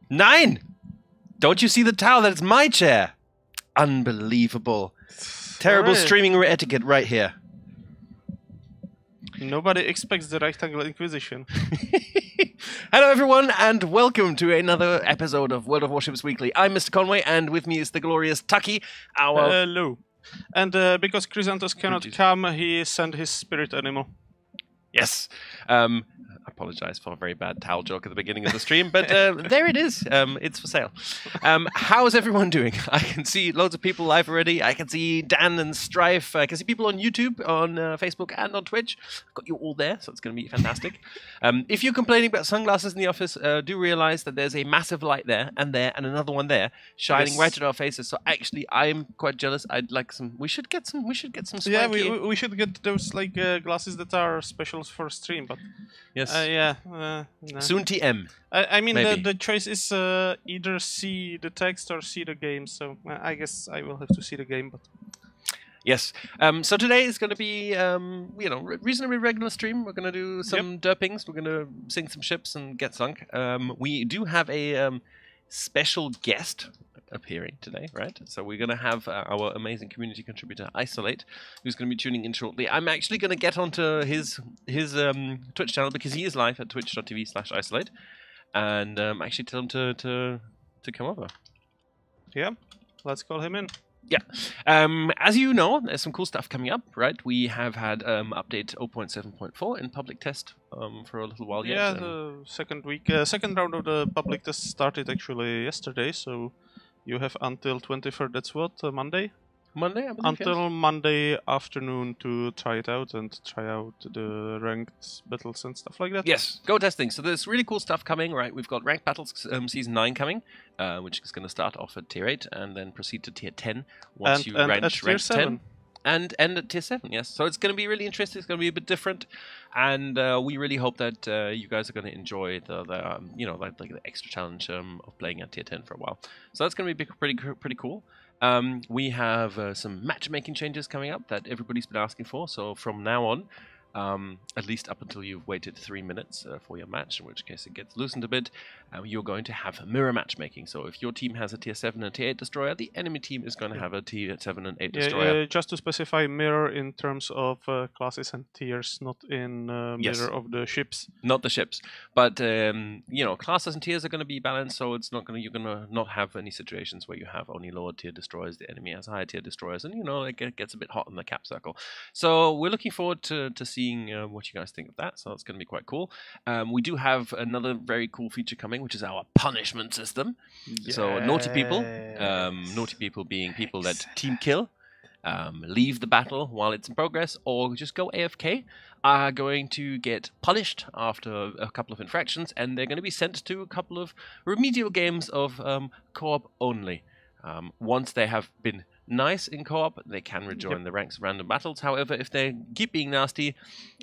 9! Don't you see the towel? That's my chair. Unbelievable. Terrible streaming etiquette right here. Nobody expects the Rectangle Inquisition. Hello everyone and welcome to another episode of World of Warships Weekly. I'm MrConway and with me is the glorious Tuccy. Hello. And because Chrysanthus cannot come, he sent his spirit animal. Yes. I apologize for a very bad towel joke at the beginning of the stream, but there it is. It's for sale. How's everyone doing? I can see loads of people live already. I can see Dan and Strife. I can see people on YouTube, on Facebook, and on Twitch. I've got you all there, so it's going to be fantastic. If you're complaining about sunglasses in the office, do realize that there's a massive light there, and another one there, shining right at our faces. So actually, I'm quite jealous. I'd like some. We should get some. Swanky. Yeah, we should get those like glasses that are specials for stream, but. Yes. No. Soon TM. I mean, the choice is either see the text or see the game, so I guess I will have to see the game, but... Yes. So today is going to be, reasonably regular stream. We're going to do some derpings. We're going to sink some ships and get sunk. We do have a special guest appearing today, right? So we're going to have our amazing community contributor Isolate, who's going to be tuning in shortly. I'm actually going to get onto his Twitch channel because he is live at twitch.tv/isolate, and actually tell him to come over. Yeah, let's call him in. Yeah. As you know, there's some cool stuff coming up, right? We have had update 0.7.4 in public test for a little while yet. Yeah, the second round of the public test started actually yesterday, so you have until 23rd, that's what, Monday? Monday, I believe, until Monday afternoon to try it out and try out the ranked battles and stuff like that. Yes, go testing. So there's really cool stuff coming, right? We've got ranked battles Season 9 coming, which is going to start off at Tier 8 and then proceed to Tier 10 once you rank Tier 10. And at Tier 7, yes. So it's going to be really interesting. It's going to be a bit different, and we really hope that you guys are going to enjoy the extra challenge of playing at Tier 10 for a while. So that's going to be pretty cool. We have some matchmaking changes coming up that everybody's been asking for. So from now on, at least up until you've waited 3 minutes for your match, in which case it gets loosened a bit, you're going to have mirror matchmaking. So if your team has a Tier 7 and Tier 8 destroyer, the enemy team is going to have a Tier 7 and 8 destroyer. Just to specify, mirror in terms of classes and tiers, not in mirror of the ships. Not the ships, but classes and tiers are going to be balanced, so it's not going to you're going to not have any situations where you have only lower tier destroyers, the enemy has higher tier destroyers, and it gets a bit hot in the cap circle. So we're looking forward to seeing what you guys think of that. So it's going to be quite cool. We do have another very cool feature coming, which is our punishment system. Yes. So naughty people being people that team kill, leave the battle while it's in progress, or just go AFK, are going to get punished after a couple of infractions, and they're going to be sent to a couple of remedial games of co-op only. Once they have been nice in co-op, they can rejoin the ranks of random battles. However, if they keep being nasty,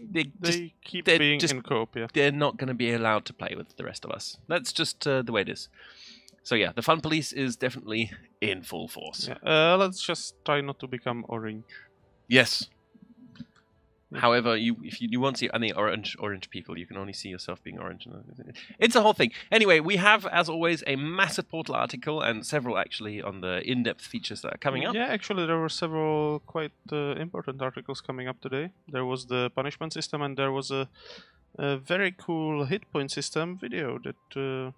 they keep being in co-op. Yeah. They're not going to be allowed to play with the rest of us. That's just the way it is. So yeah, the fun police is definitely in full force. Yeah. Let's just try not to become orange. Yes. However, if you won't see any orange people, you can only see yourself being orange. It's a whole thing. Anyway, we have, as always, a massive portal article and several actually on the in-depth features that are coming up. Yeah, actually, there were several quite important articles coming up today. There was the punishment system, and there was a very cool hit point system video that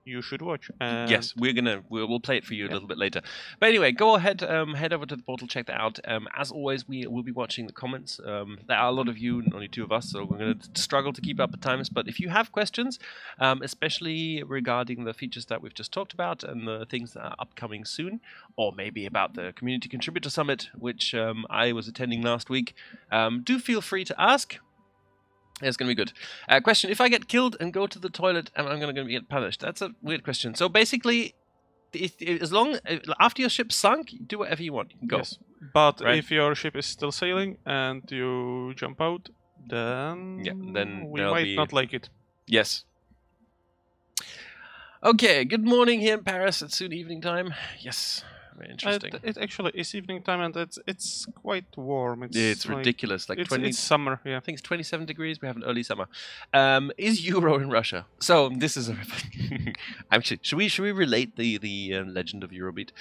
you should watch. Yes, we'll play it for you a little bit later. But anyway, go ahead, head over to the portal, check that out. As always, we will be watching the comments. There are a lot of you, only 2 of us, so we're going to struggle to keep up at times. But if you have questions, especially regarding the features that we've just talked about and the things that are upcoming soon, or maybe about the Community Contributor Summit, which I was attending last week, do feel free to ask. It's going to be good. Question, if I get killed and go to the toilet, am I going to get punished? That's a weird question. So basically, after your ship's sunk, do whatever you want. You can go. Yes. But if your ship is still sailing and you jump out, then we might not like it. Yes. Okay, good morning here in Paris. It's soon evening time. Yes. Interesting. It actually is evening time, and it's quite warm. It's ridiculous. Like it's summer. Yeah, I think it's 27 degrees. We have an early summer. Is Euro in Russia? So this is actually should we relate the legend of Eurobeat?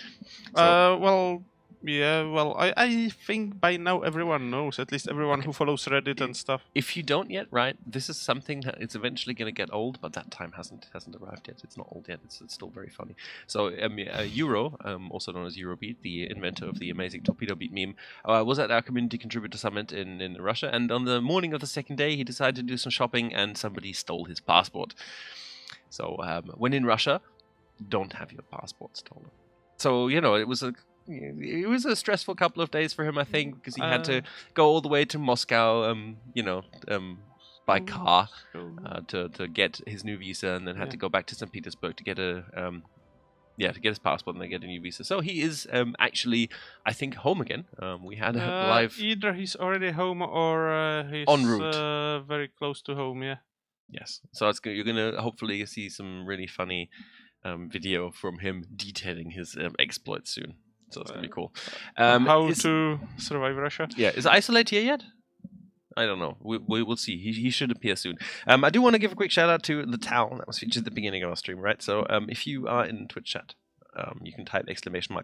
Well. Yeah, well, I think by now everyone knows, at least everyone who follows Reddit and stuff. If you don't yet, right, this is something that it's eventually going to get old, but that time hasn't arrived yet. It's not old yet. It's still very funny. So Euro, also known as Eurobeat, the inventor of the amazing Torpedo Beat meme, was at our community contributor summit in Russia, and on the morning of the second day, he decided to do some shopping, and somebody stole his passport. So when in Russia, don't have your passport stolen. So it was a stressful couple of days for him, I think, because he had to go all the way to Moscow, by car to get his new visa, and then had to go back to St. Petersburg to get to get his passport and then get a new visa. So he is actually, I think, home again. We had a live. Either he's already home or he's en route, very close to home. Yeah. Yes. So you're gonna hopefully see some really funny video from him detailing his exploits soon. So it's going to be cool. How to survive Russia? Yeah. Is Isolate here yet? I don't know. We will see. He should appear soon. I do want to give a quick shout out to the towel that was featured at the beginning of our stream, right? So if you are in Twitch chat, you can type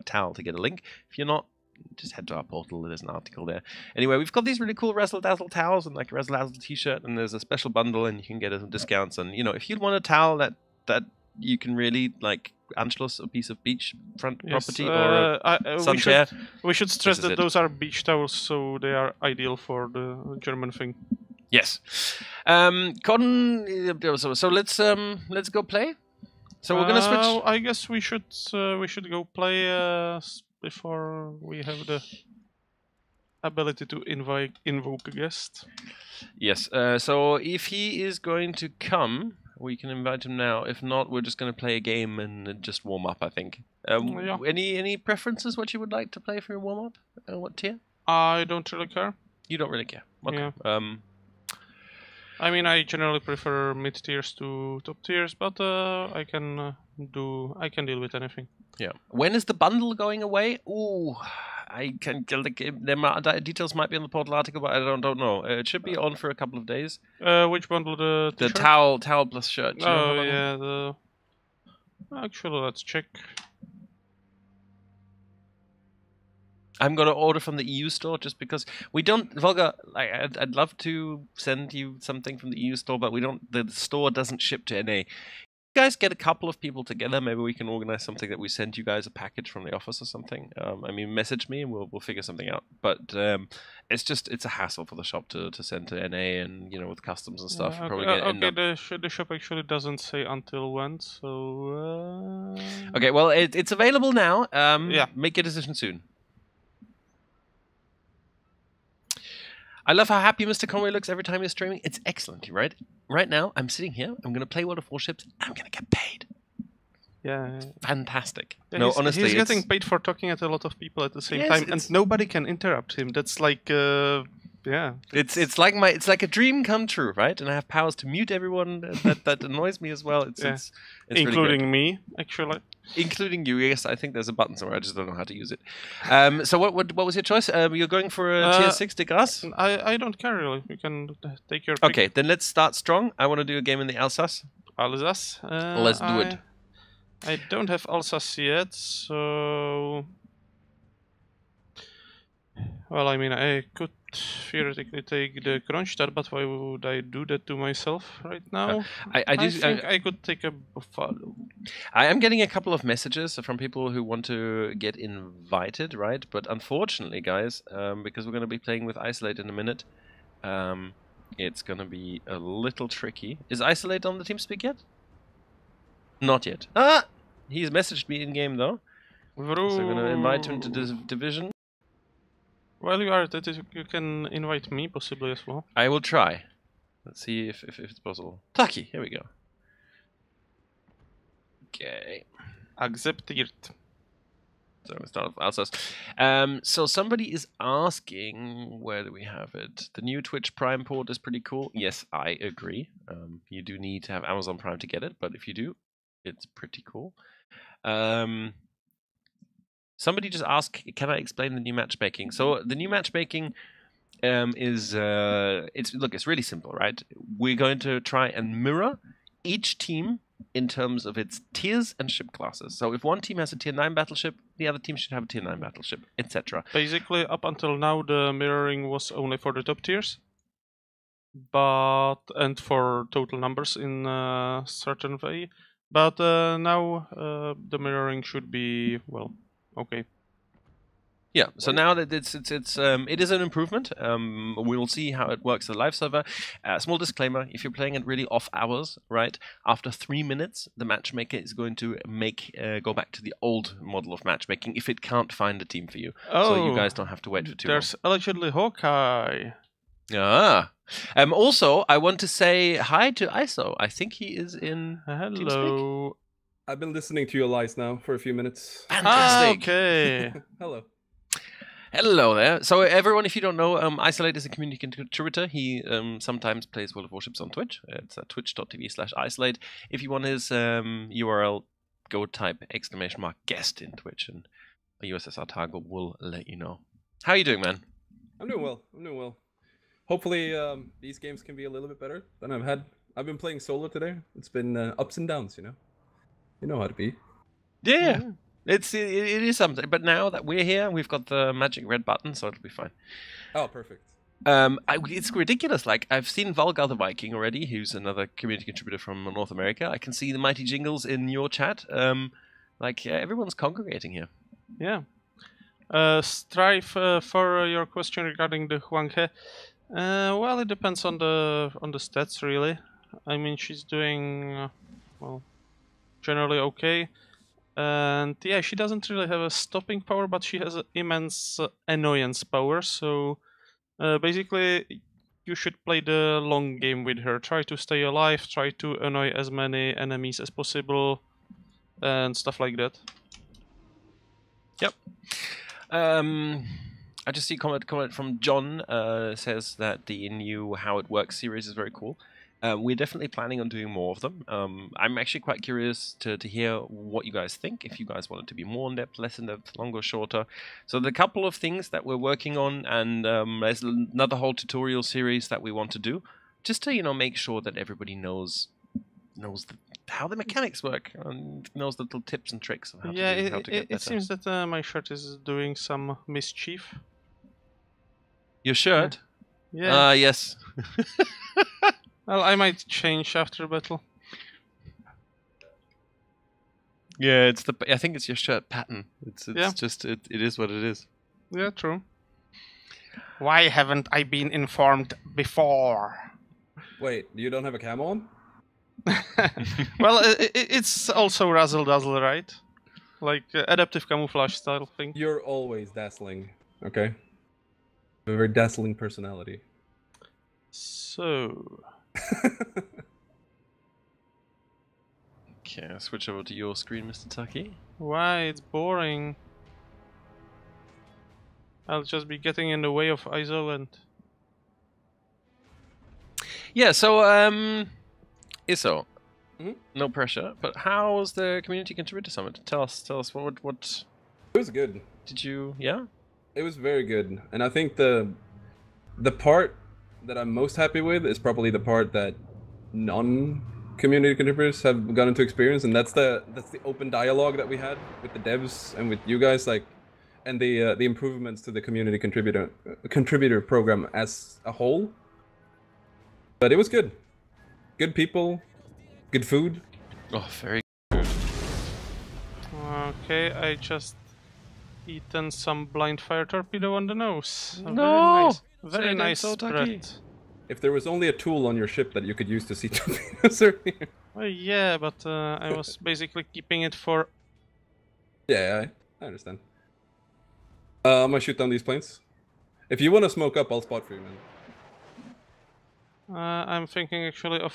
!towel to get a link. If you're not, just head to our portal. There's an article there. Anyway, we've got these really cool Razzle Dazzle towels and like a Razzle Dazzle t-shirt, and there's a special bundle, and you can get some discounts. And if you want a towel that you can really like Anschluss, a piece of beachfront property, or a sun chair. We should stress that those are beach towels, so they are ideal for the German thing. Yes. Cotton. So let's go play. So we're gonna switch. I guess we should go play before we have the ability to invoke a guest. Yes. So if he is going to come, we can invite him now. If not, we're just going to play a game and just warm up, I think. Yeah. Any preferences what you would like to play for your warm up? What tier? I don't really care. You don't really care. Okay. Yeah. I mean, I generally prefer mid tiers to top tiers, but I can deal with anything. Yeah. When is the bundle going away? Ooh, I can tell the details might be in the portal article, but I don't know. It should be on for a couple of days. Which bundle? The towel plus shirt. Oh yeah. Actually, let's check. I'm gonna order from the EU store just because we don't, Volga. I'd love to send you something from the EU store, but we don't. The store doesn't ship to NA. You guys get a couple of people together. Maybe we can organize something that we send you guys a package from the office or something. Message me and we'll figure something out. But it's a hassle for the shop to send to NA, and with customs and stuff. The shop actually doesn't say until when. So okay, well it's available now. Yeah, make a decision soon. I love how happy MrConway looks every time he's streaming. It's excellent, right? Right now, I'm sitting here. I'm going to play World of Warships. I'm going to get paid. Yeah. Fantastic. Yeah, no, honestly, he's getting paid for talking at a lot of people at the same time, and nobody can interrupt him. That's like, yeah. It's like a dream come true, right? And I have powers to mute everyone that annoys me as well. It's including really me, actually. Including you, yes. I think there's a button somewhere. I just don't know how to use it. So what was your choice? You're going for a tier 6 de grâce? I don't care really. You can take your pick. Okay, then let's start strong. I want to do a game in the Alsace. Alsace? Let's do it. I don't have Alsace yet, so... Well, I mean, I could theoretically take the Kronstadt, but why would I do that to myself right now? I think I could take a Buffalo. I am getting a couple of messages from people who want to get invited, right? But unfortunately, guys, because we're going to be playing with Isolate in a minute, it's going to be a little tricky. Is Isolate on the TeamSpeak yet? Not yet. Ah! He's messaged me in-game, though. So I'm going to invite him to this division. Well, you can invite me possibly as well. I will try. Let's see if it's possible. Tuccy, here we go. Okay. Accepted. So we start with Alsace. So somebody is asking, where do we have it? The new Twitch Prime port is pretty cool. Yes, I agree. You do need to have Amazon Prime to get it, but if you do, it's pretty cool. Somebody just asked, can I explain the new matchmaking? So the new matchmaking is it's really simple, right? We're going to try and mirror each team in terms of its tiers and ship classes. So if one team has a tier 9 battleship, the other team should have a tier 9 battleship, etc. Basically, up until now, the mirroring was only for the top tiers, and for total numbers in a certain way. But now the mirroring should be, well, okay. Yeah, so now that it is an improvement. We will see how it works on the live server. Small disclaimer: if you're playing it really off hours, right, after 3 minutes, the matchmaker is going to go back to the old model of matchmaking if it can't find a team for you. Oh, so you guys don't have to wait for too long. There's allegedly Hawkeye. Ah. Also, I want to say hi to ISO. I think he is in Hello. TeamSpeak. I've been listening to your lies now for a few minutes. Fantastic. Okay. Hello. Hello there. So everyone, if you don't know, Isolate is a community contributor. He sometimes plays World of Warships on Twitch. It's twitch.tv/isolate. If you want his URL, go type !guest in Twitch, and a USSR Target will let you know. How are you doing, man? I'm doing well. Hopefully these games can be a little bit better than I've had. I've been playing solo today. It's been ups and downs, you know. You know how to be. Yeah. It is something, but now that we're here, we've got the magic red button, so it'll be fine. Oh, perfect. It's ridiculous. Like, I've seen Volgar the Viking already, who's another community contributor from North America. I can see the Mighty Jingles in your chat. Everyone's congregating here. Yeah. Strive, for your question regarding the Huanghe. Well, it depends on the stats, really. I mean, she's doing generally okay. And yeah, she doesn't really have a stopping power, but she has an immense annoyance power. So basically, you should play the long game with her. Try to stay alive, try to annoy as many enemies as possible, and stuff like that. Yep. I just see comment from John says that the new How It Works series is very cool. We're definitely planning on doing more of them. I'm actually quite curious to hear what you guys think, if you guys want it to be more in depth, less in depth, longer, shorter. So the couple of things that we're working on, and there's another whole tutorial series that we want to do, just to make sure that everybody knows how the mechanics work and knows the little tips and tricks of how to get better. It seems that my shirt is doing some mischief. Your shirt? Yeah. Yes. Well, I might change after battle. Yeah, I think it's your shirt pattern. It's Yeah. just it is what it is. Yeah, true. Why haven't I been informed before? Wait, you don't have a camo on? Well, it's also razzle dazzle, right? Like adaptive camouflage style thing. You're always dazzling, okay? A very dazzling personality. So. Okay, I'll switch over to your screen, Mr. Tucky. Why? It's boring. I'll just be getting in the way of ISO and... Yeah, so, ISO. Mhm. No pressure, but how's the Community Contributor Summit? Tell us what It was good. did you, yeah? It was very good. And I think the part that I'm most happy with is probably the part that non-community contributors have gotten to experience, and that's the open dialogue that we had with the devs and with you guys, and the improvements to the community contributor program as a whole. But it was good. Good people, good food. Oh, very Okay, I just eaten some blind fire torpedo on the nose. No! Very nice so spread. If there was only a tool on your ship that you could use to see torpedoes earlier. Well, yeah, but I was basically keeping it for... Yeah, I understand. I'm gonna shoot down these planes. If you want to smoke up, I'll spot for you, man. I'm thinking actually of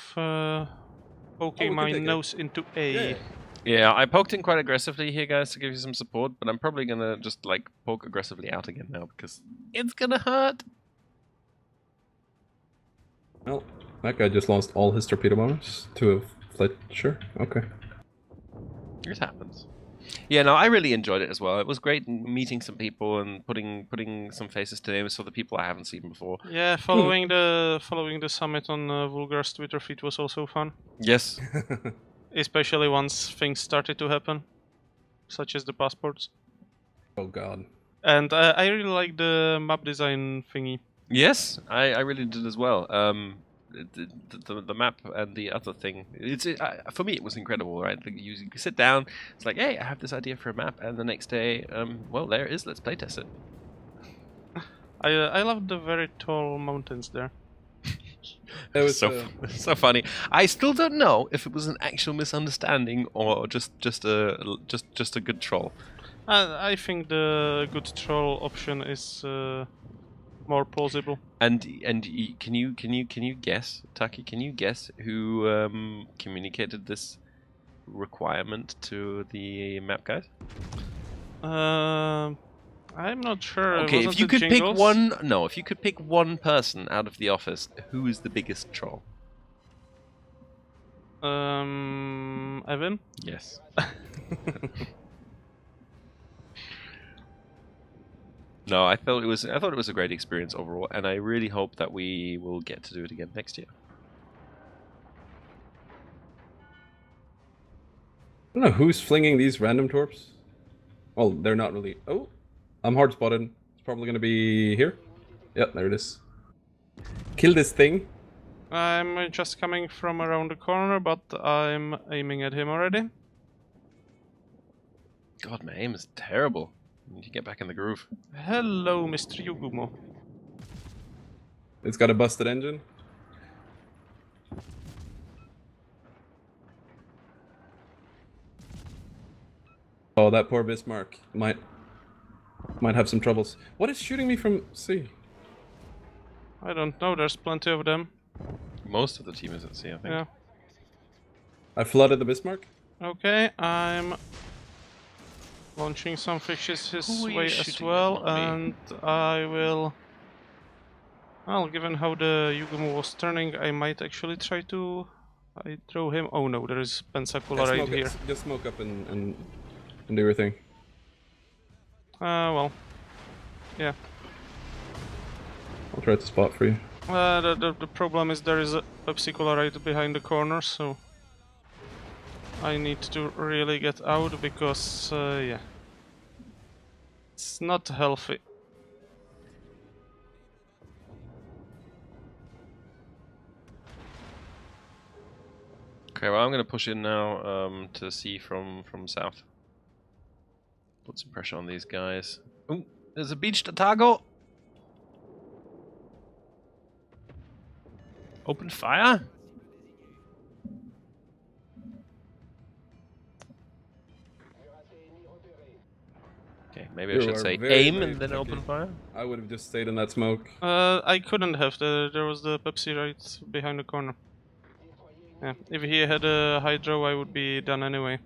poking we can my take it. nose into A. Yeah. Yeah, I poked in quite aggressively here, guys, to give you some support, but I'm probably gonna just, poke aggressively out again now, because it's gonna hurt. Well, that guy just lost all his torpedo bombers to a Fletcher. Okay. It happens. Yeah, no, I really enjoyed it as well. It was great meeting some people and putting some faces to names for the people I haven't seen before. Yeah, following the summit on Vulgar's Twitter feed was also fun. Yes. Especially once things started to happen, such as the passports. Oh god. And I really like the map design thingy. Yes, I really did as well. The map and the other thing, for me it was incredible, right? You sit down, it's like, hey, I have this idea for a map, and the next day, well, there it is. Let's playtest it. I love the very tall mountains there. It was so funny. I still don't know if it was an actual misunderstanding or just a good troll. I think the good troll option is more plausible. And can you guess, Tucky? Can you guess who communicated this requirement to the map guys? I'm not sure. Okay, if you could pick if you could pick one person out of the office, who is the biggest troll? Evan? Yes. No, I thought it was a great experience overall, and I really hope that we will get to do it again next year. I don't know who's flinging these random torps. Well, they're not really. Oh, I'm hard spotted. It's probably gonna be here. Yep, there it is. Kill this thing. I'm just coming from around the corner, but I'm aiming at him already. God, my aim is terrible. I need to get back in the groove. Hello, Mr. Yugumo. It's got a busted engine. Oh, that poor Bismarck might have some troubles. What is shooting me from sea? I don't know, there's plenty of them. Most of the team is at sea, I think. Yeah. I flooded the Bismarck. Okay, I'm launching some fishes his way as well, and I will... Well, given how the Yugumo was turning, I might actually try to... I throw him... Oh no, there is Pensacola right here. Just smoke up and do your thing. Well... Yeah. I'll try to spot for you. The problem is there is a Pensacola right behind the corner, so... I need to really get out because, yeah. It's not healthy. Okay, well, I'm going to push in now to sea from south. Put some pressure on these guys. Oh, there's a beached Otago! Open fire? Okay, maybe I should say aim and then open fire. I would have just stayed in that smoke. I couldn't have. There was the Pepsi right behind the corner. Yeah, if he had a hydro, I would be done anyway.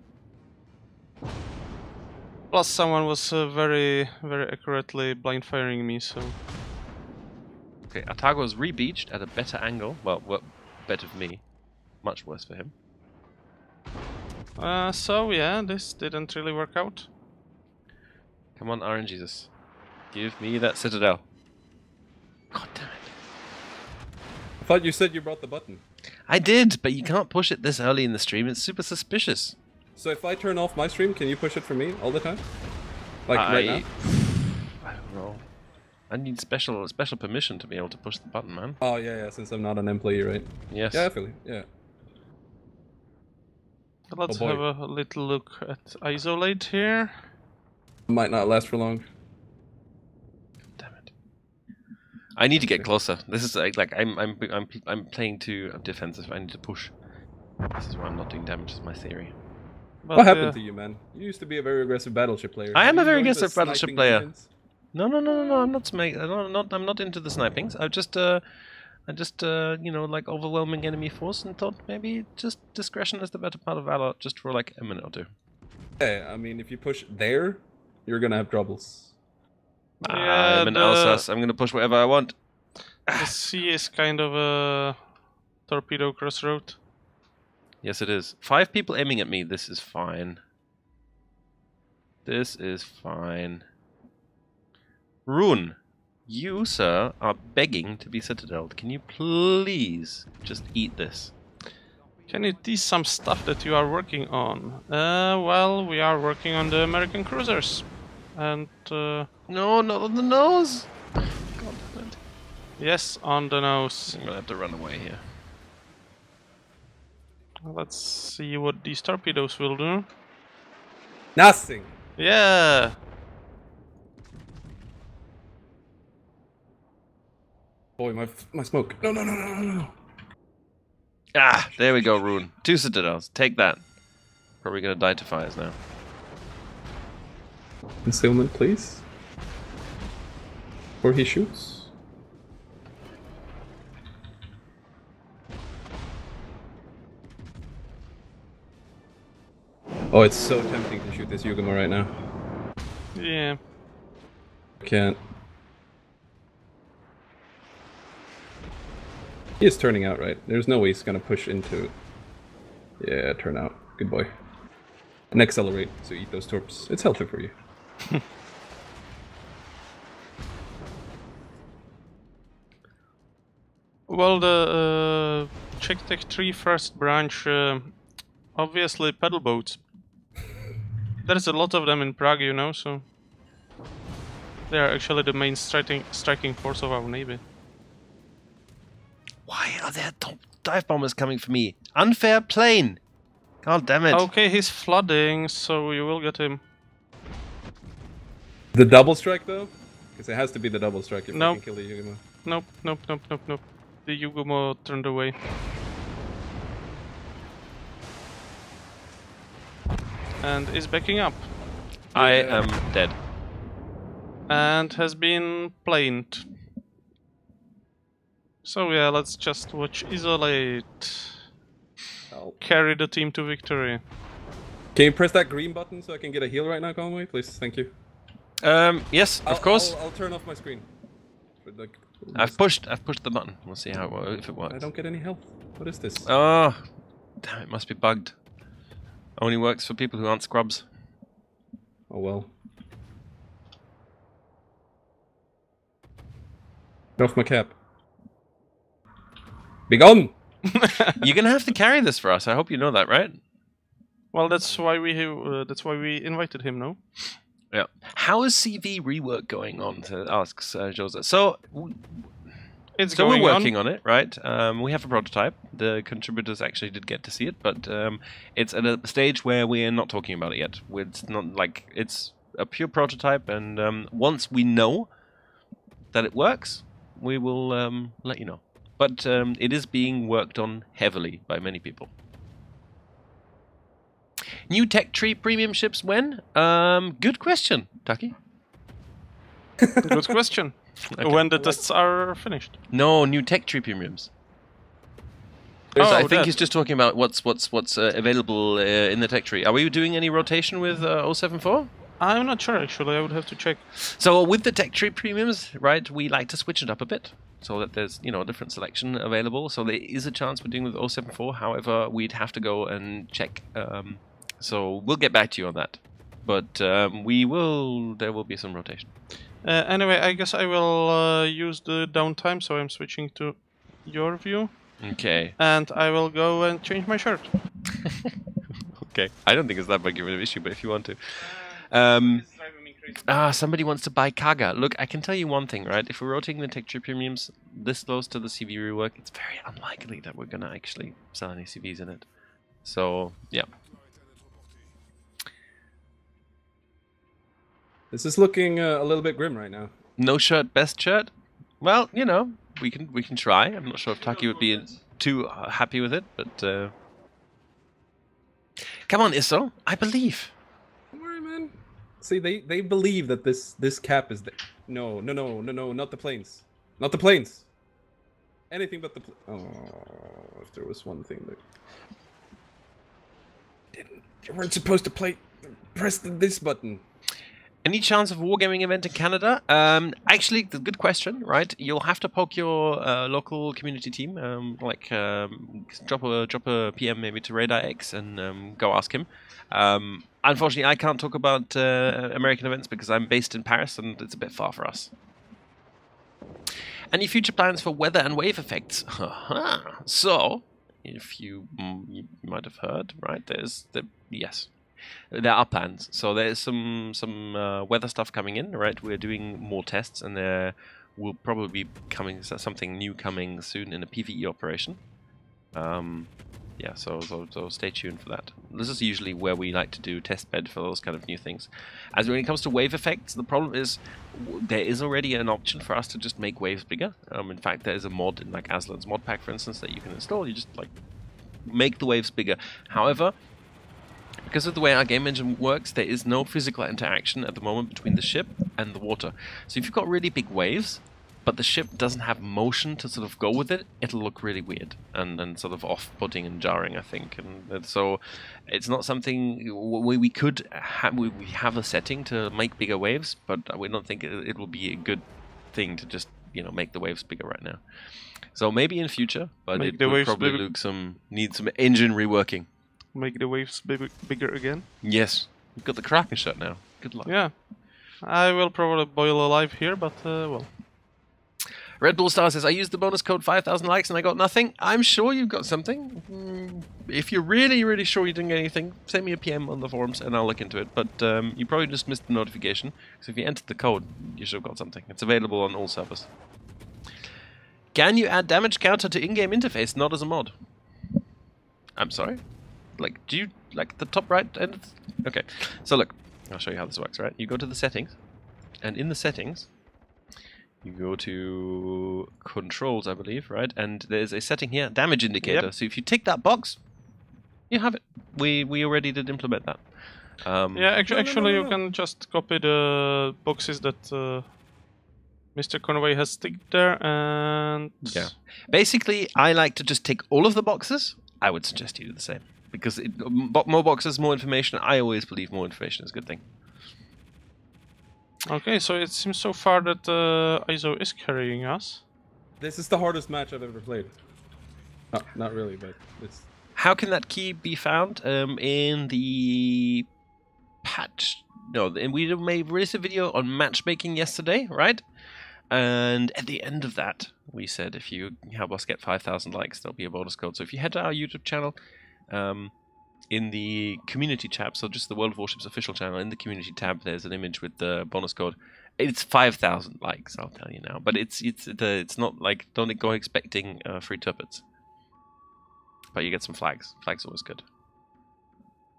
Plus, someone was very accurately blind firing me, so... Okay, Otago's re-beached at a better angle. Well, better for me. Much worse for him. So yeah, this didn't really work out. Come on, RNGesus. Give me that citadel. God damn it. I thought you said you brought the button. I did, but you can't push it this early in the stream. It's super suspicious. So if I turn off my stream, can you push it for me all the time? Like right now? I don't know. I need special permission to be able to push the button, man. Oh yeah, since I'm not an employee, right? Yes. Yeah, I feel it. Yeah. Let's have a little look at isolate here. Might not last for long. Damn it! I need to get closer. This is like I'm playing too defensive. I need to push. This is why I'm not doing damage. Is my theory. But, what happened to you, man? You used to be a very aggressive battleship player. I am a very aggressive battleship player. No. I'm not into the snipings. I just you know, like overwhelming enemy force and thought maybe just discretion is the better part of valor, just for like a minute or two. Yeah, I mean, if you push there, you're gonna have troubles. I'm an Alsace. I'm gonna push wherever I want. The sea is kind of a torpedo crossroad. Yes, it is. 5 people aiming at me. This is fine. This is fine. Rune, you, sir, are begging to be citadeled. Can you please just eat this? Can you tease some stuff that you are working on? Well, we are working on the American cruisers. And, No, not on the nose! God damn it. yes, on the nose. I'm gonna have to run away here. Let's see what these torpedoes will do. Nothing. Yeah! Boy, my smoke. No, no, no, no, no, no. Ah, there we go, Rune. 2 citadels. Take that. Probably gonna die to fires now. Concealment, please. Or he shoots. Oh, it's so tempting to shoot this Yugama right now. Yeah. Can't. He is turning out right. There's no way he's gonna push into it. Yeah, turn out. Good boy. And accelerate, so eat those torps. It's healthy for you. Well, the Czech Tech 3 first branch, obviously pedal boats. There's a lot of them in Prague, you know, so they are actually the main striking force of our navy. Why are there dive bombers coming for me? Unfair plane! God damn it. Okay, he's flooding, so you will get him. The double strike though? Because it has to be the double strike if Nope. I can kill the Yugama. Nope, nope, nope, nope, nope. The Yugumo turned away. And is backing up. I am dead. And has been planed. So yeah, let's just watch Isolate Help. carry the team to victory. Can you press that green button so I can get a heal right now, Conway? Please, thank you. Yes, of course. I'll turn off my screen. For the... I've pushed the button. We'll see how if it works. I don't get any health. What is this? Oh, damn! It must be bugged. Only works for people who aren't scrubs. Oh well. Get off my cap. Be gone! You're gonna have to carry this for us. I hope you know that, right? Well, that's why we invited him, no? Yeah. How is CV rework going on? Asks Jose. So It's So going we're working on it, right? We have a prototype. The contributors actually did get to see it, but it's at a stage where we're not talking about it yet. It's not like it's a pure prototype, and once we know that it works, we will let you know. But it is being worked on heavily by many people. New tech tree premium ships when? Good question, Tucky. Good question. Okay. When the tests are finished. No, new tech tree premiums. Oh, I think that. he's just talking about what's available in the tech tree. Are we doing any rotation with 074? I'm not sure actually. I would have to check. So with the tech tree premiums, right, we like to switch it up a bit so that there's a different selection available. So there is a chance we're doing with 074. However, we'd have to go and check. So we'll get back to you on that. But there will be some rotation. Anyway, I guess I will use the downtime, so I'm switching to your view. Okay. And I will go and change my shirt. Okay. I don't think it's that big of an issue, but if you want to. Somebody wants to buy Kaga. Look, I can tell you one thing, right? If we're rotating the tech tree premiums this close to the CV rework, it's very unlikely that we're going to actually sell any CVs in it. So, yeah. This is looking a little bit grim right now. No shirt, best shirt? Well, we can try. I'm not sure if Taki would be too happy with it, but come on, Isso. I believe. Don't worry, man. See, they believe that this cap is the... No, not the planes. Not the planes. Anything but the if there was one thing that... You weren't supposed to press this button. Any chance of a wargaming event in Canada? Actually, the good question, right? You'll have to poke your local community team, drop a PM maybe to Radar X and go ask him. Unfortunately, I can't talk about American events because I'm based in Paris and it's a bit far for us. Any future plans for weather and wave effects? So, if you might have heard, right? Yes. There are plans. So there's some weather stuff coming in, right? We're doing more tests, and there will probably be something new coming soon in a PvE operation. Yeah, so stay tuned for that. This is usually where we like to do test bed for those kind of new things. As when it comes to wave effects, the problem is there is already an option for us to just make waves bigger. In fact, there is a mod in like Aslan's mod pack, for instance, that you can install. You just like make the waves bigger. However, because of the way our game engine works, there is no physical interaction at the moment between the ship and the water. So if you've got really big waves, but the ship doesn't have motion to sort of go with it, it'll look really weird and sort of off-putting and jarring, I think. And so it's not something we could we have a setting to make bigger waves, but we don't think it will be a good thing to just make the waves bigger right now. So maybe in future, but it will probably need some engine reworking. Make the waves bigger again? Yes. We've got the Kraken shot now. Good luck. Yeah. I will probably boil alive here, but well. Red Bull Star says, I used the bonus code 5,000 likes and I got nothing. I'm sure you've got something. If you're really, really sure you didn't get anything, send me a PM on the forums and I'll look into it. But you probably just missed the notification. So if you entered the code, you should have got something. It's available on all servers. Can you add damage counter to in-game interface, not as a mod? I'm sorry? Like, do you, like, the top right end? Okay, so look, I'll show you how this works, right? You go to the settings, and in the settings, you go to controls, I believe, right? And there's a setting here, damage indicator. Yep. So if you tick that box, you have it. We already did implement that. Yeah, actually, you can just copy the boxes that MrConway has ticked there, and... Yeah. Basically, I like to just tick all of the boxes. I would suggest you do the same. Because more boxes, more information. I always believe more information is a good thing. Okay, so it seems so far that ISO is carrying us. This is the hardest match I've ever played. Not really, but it's... How can that key be found? In the patch... No, we released a video on matchmaking yesterday, right? And at the end of that, we said if you help us get 5,000 likes, there'll be a bonus code. So if you head to our YouTube channel... in the community tab, so just the World of Warships official channel, in the community tab, there's an image with the bonus code. It's 5,000 likes, I'll tell you now. But it's not like, don't go expecting free tuppets. But you get some flags. Flags are always good.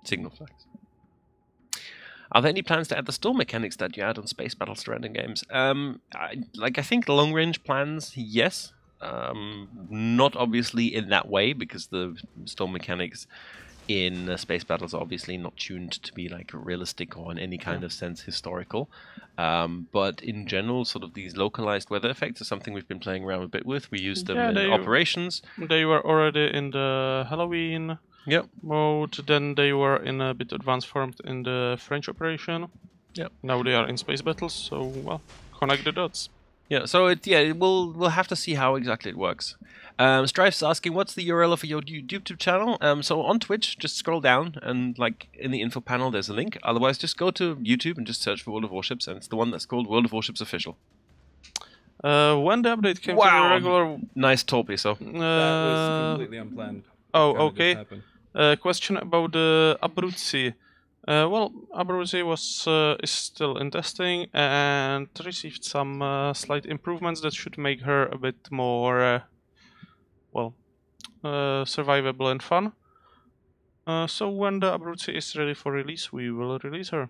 Signal flags. Are there any plans to add the storm mechanics that you add on space battles to random games? I think long range plans, yes. Not obviously in that way, because the storm mechanics in space battles are obviously not tuned to be like realistic or in any kind of sense historical. But in general, sort of these localized weather effects are something we've been playing around a bit with. We use them in operations. They were already in the Halloween mode, then they were in a bit advanced form in the French operation. Yep. Now they are in space battles, so well, connect the dots. Yeah, so we'll have to see how exactly it works. Strife's asking, what's the URL for your YouTube channel? So on Twitch, just scroll down and like in the info panel, there's a link. Otherwise, just go to YouTube and just search for World of Warships, and it's the one that's called World of Warships Official. When the update came to the regular... Nice torpy, so. That was completely unplanned. Oh, okay. Question about the Abruzzi. Well, Abruzzi is still in testing and received some slight improvements that should make her a bit more, survivable and fun. So when the Abruzzi is ready for release, we will release her.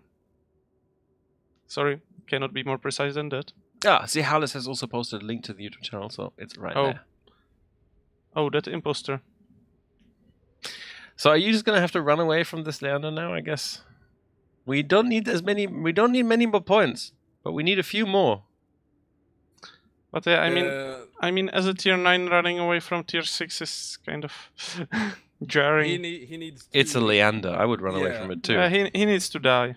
Sorry, cannot be more precise than that. Ah, see, Hallis has also posted a link to the YouTube channel, so it's right there. Oh, that imposter. So are you just gonna have to run away from this Leander now, I guess? We don't need many more points, but we need a few more. But I mean, as a tier 9 running away from tier 6 is kind of jarring. He needs to... It's a Leander. I would run away from it too. Yeah, he needs to die.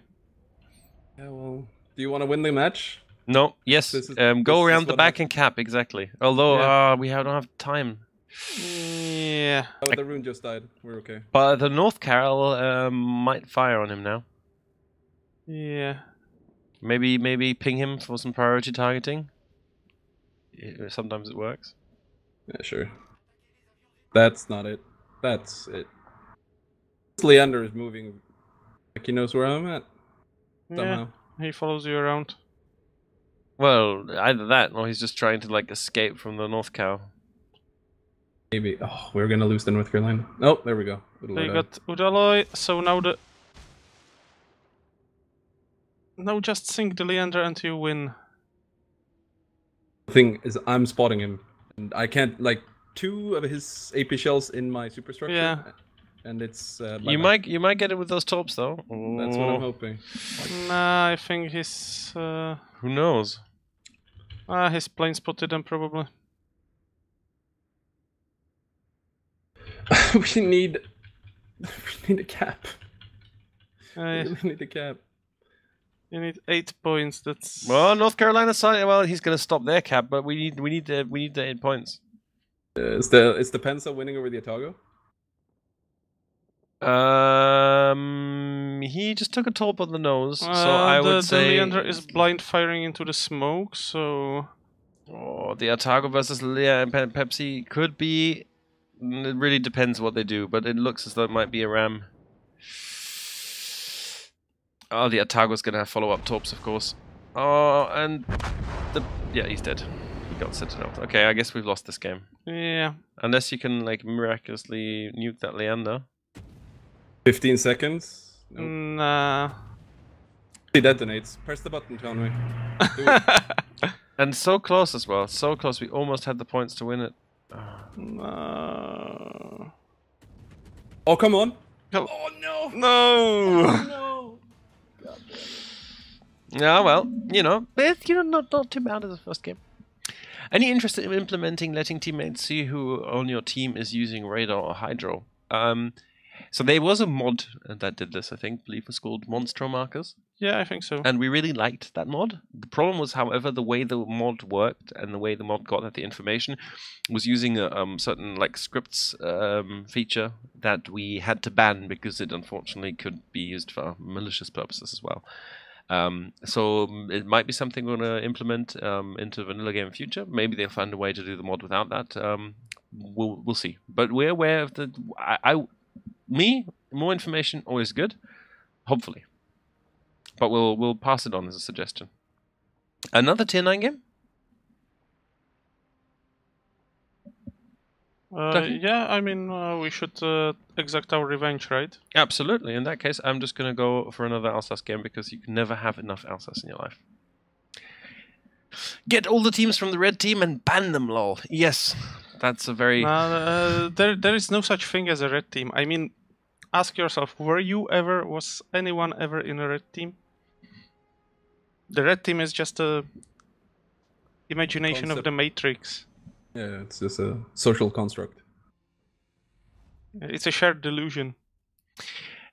Yeah, well, Do you want to win the match? No, yes. Go around the back and cap, exactly. Although we don't have time. Yeah. Oh, the rune just died. We're okay. But the North Carol might fire on him now. Yeah. Maybe ping him for some priority targeting. Sometimes it works. Yeah, sure. That's not it. That's it. Leander is moving like he knows where I'm at. Somehow. Yeah, he follows you around. Well, either that or he's just trying to like escape from the North Cow. Maybe. Oh, we're gonna lose the North Carolina. Oh, there we go. They got Udaloy, so now the... Now just sink the Leander and you win. The thing is, I'm spotting him. And I can't, like, 2 of his AP shells in my superstructure. Yeah. And it's... you might get it with those torps, though. That's what I'm hoping. Nah, I think he's... Who knows? He's plane spotted them, probably. we need a cap. We really need a cap. You need 8 points. That's well, North Carolina side. Well, he's going to stop their cap, but we need the 8 points. Is the Pensa winning over the Otago? He just took a torp on the nose, so I would say the Leander is blind firing into the smoke. So, the Otago versus Leah and Pepsi could be. It really depends what they do, but it looks as though it might be a ram. Oh, the Otago's gonna have follow-up torps, of course. Oh, and yeah, he's dead. He got sentineled. Okay, I guess we've lost this game. Yeah. Unless you can like miraculously nuke that Leander. 15 seconds. Nope. Nah. He detonates. Press the button, Conway. And so close as well. So close. We almost had the points to win it. No. Oh, come on. Oh, no. No. Oh, no. God damn. Yeah, well, not too bad as a first game. Any interest in implementing letting teammates see who on your team is using radar or hydro? So there was a mod that did this, I think, I believe it was called Monstro Markers. Yeah, I think so. And we really liked that mod. The problem was, however, the way the mod worked and the way the mod got at the information was using a certain like scripts feature that we had to ban because it unfortunately could be used for malicious purposes as well. So it might be something we're going to implement into vanilla game in future. Maybe they'll find a way to do the mod without that. We'll see. But we're aware of the... more information always good, hopefully. But we'll pass it on as a suggestion. Another tier 9 game? Yeah, I mean, we should exact our revenge, right? Absolutely. In that case, I'm just going to go for another Alsace game because you can never have enough Alsace in your life. Get all the teams from the red team and ban them, lol. Yes, that's a very... there is no such thing as a red team. I mean, ask yourself, was anyone ever in a red team? The red team is just a imagination of the Matrix. Yeah, it's just a social construct. It's a shared delusion.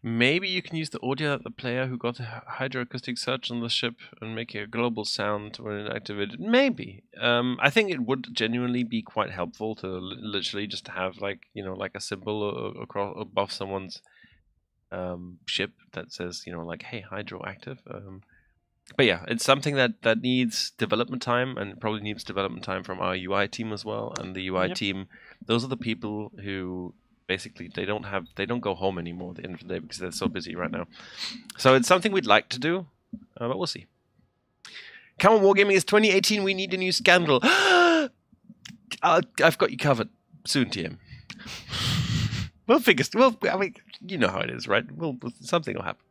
Maybe you can use the audio of the player who got a hydroacoustic search on the ship and make a global sound when it activated. Maybe. I think it would genuinely be quite helpful to literally just have like a symbol across above someone's ship that says like, hey, hydro active. But yeah, it's something that needs development time, and probably needs development time from our UI team as well. And the UI team, those are the people who basically they don't go home anymore at the end of the day because they're so busy right now. So it's something we'd like to do, but we'll see. Come on, Wargaming, it's 2018. We need a new scandal. I've got you covered soon, TM. We'll figure. Well, I mean, you know how it is, right? Something will happen.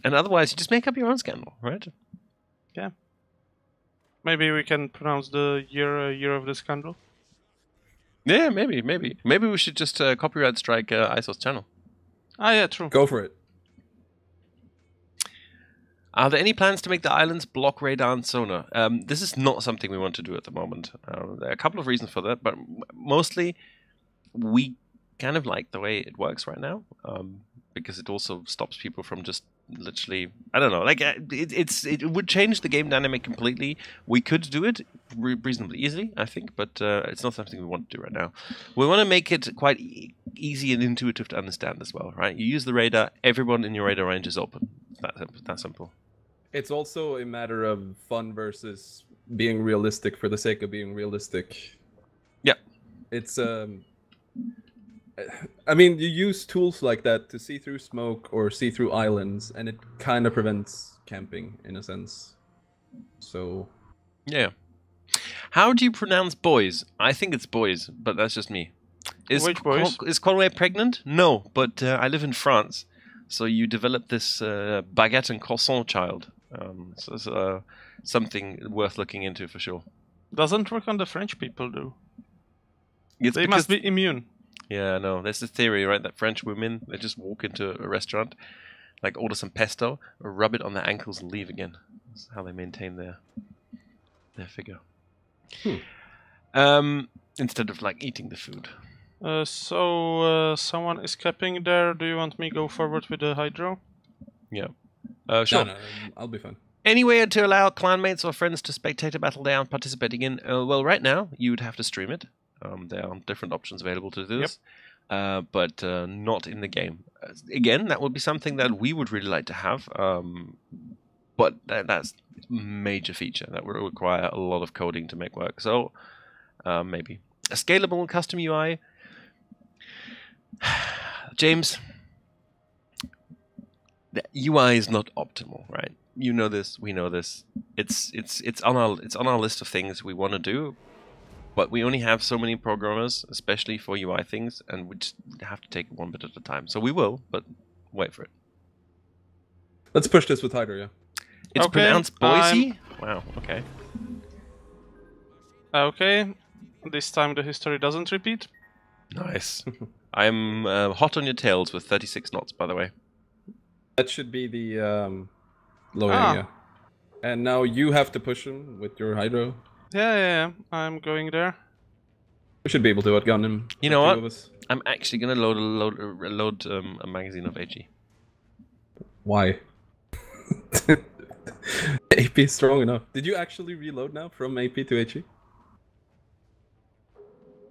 And otherwise, you just make up your own scandal, right? Yeah. Maybe we can pronounce the year of the scandal. Yeah, maybe. Maybe we should just copyright strike ISO's channel. Ah, yeah, true. Go for it. Are there any plans to make the islands block radar and sonar? This is not something we want to do at the moment. There are a couple of reasons for that, but mostly we kind of like the way it works right now, because it also stops people from just literally, I don't know. Like it would change the game dynamic completely. We could do it reasonably easily, I think, but it's not something we want to do right now. We want to make it quite easy and intuitive to understand as well, right? You use the radar. Everyone in your radar range is open. That simple. It's also a matter of fun versus being realistic for the sake of being realistic. Yeah. It's I mean, you use tools like that to see through smoke or see through islands, and it kind of prevents camping in a sense. So, yeah. How do you pronounce boys? I think it's boys, but that's just me. Which boys? Is Conway pregnant? No, but I live in France, so you develop this baguette and croissant child. So it's something worth looking into for sure. Doesn't work on the French people, though. They It's must be immune. Yeah, no, there's this theory, right, that French women, they just walk into a restaurant, like order some pesto, rub it on their ankles and leave again. That's how they maintain their figure. Instead of like eating the food. So someone is capping there. Do you want me go forward with the hydro? Yeah. Sure. no, I'll be fine. Any way to allow clanmates or friends to spectate a battle they aren't participating in? Well, right now, you would have to stream it. There are different options available to do this, but not in the game. Again, that would be something that we would really like to have, but that's a major feature that would require a lot of coding to make work. So maybe a scalable and custom UI. James, the UI is not optimal, right? You know this, we know this. It's on our list of things we want to do. But we only have so many programmers, especially for UI things, and we just have to take it one bit at a time. So we will, but wait for it. Let's push this with Hydra, yeah. It's pronounced Boise? Wow, okay. Okay, this time the history doesn't repeat. Nice. I'm hot on your tails with 36 knots, by the way. That should be the low area. And now you have to push him with your Hydro. Yeah, I'm going there. We should be able to outgun him. You know what? I'm actually gonna load a magazine of HE. Why? AP is strong enough. Did you actually reload now from AP to HE?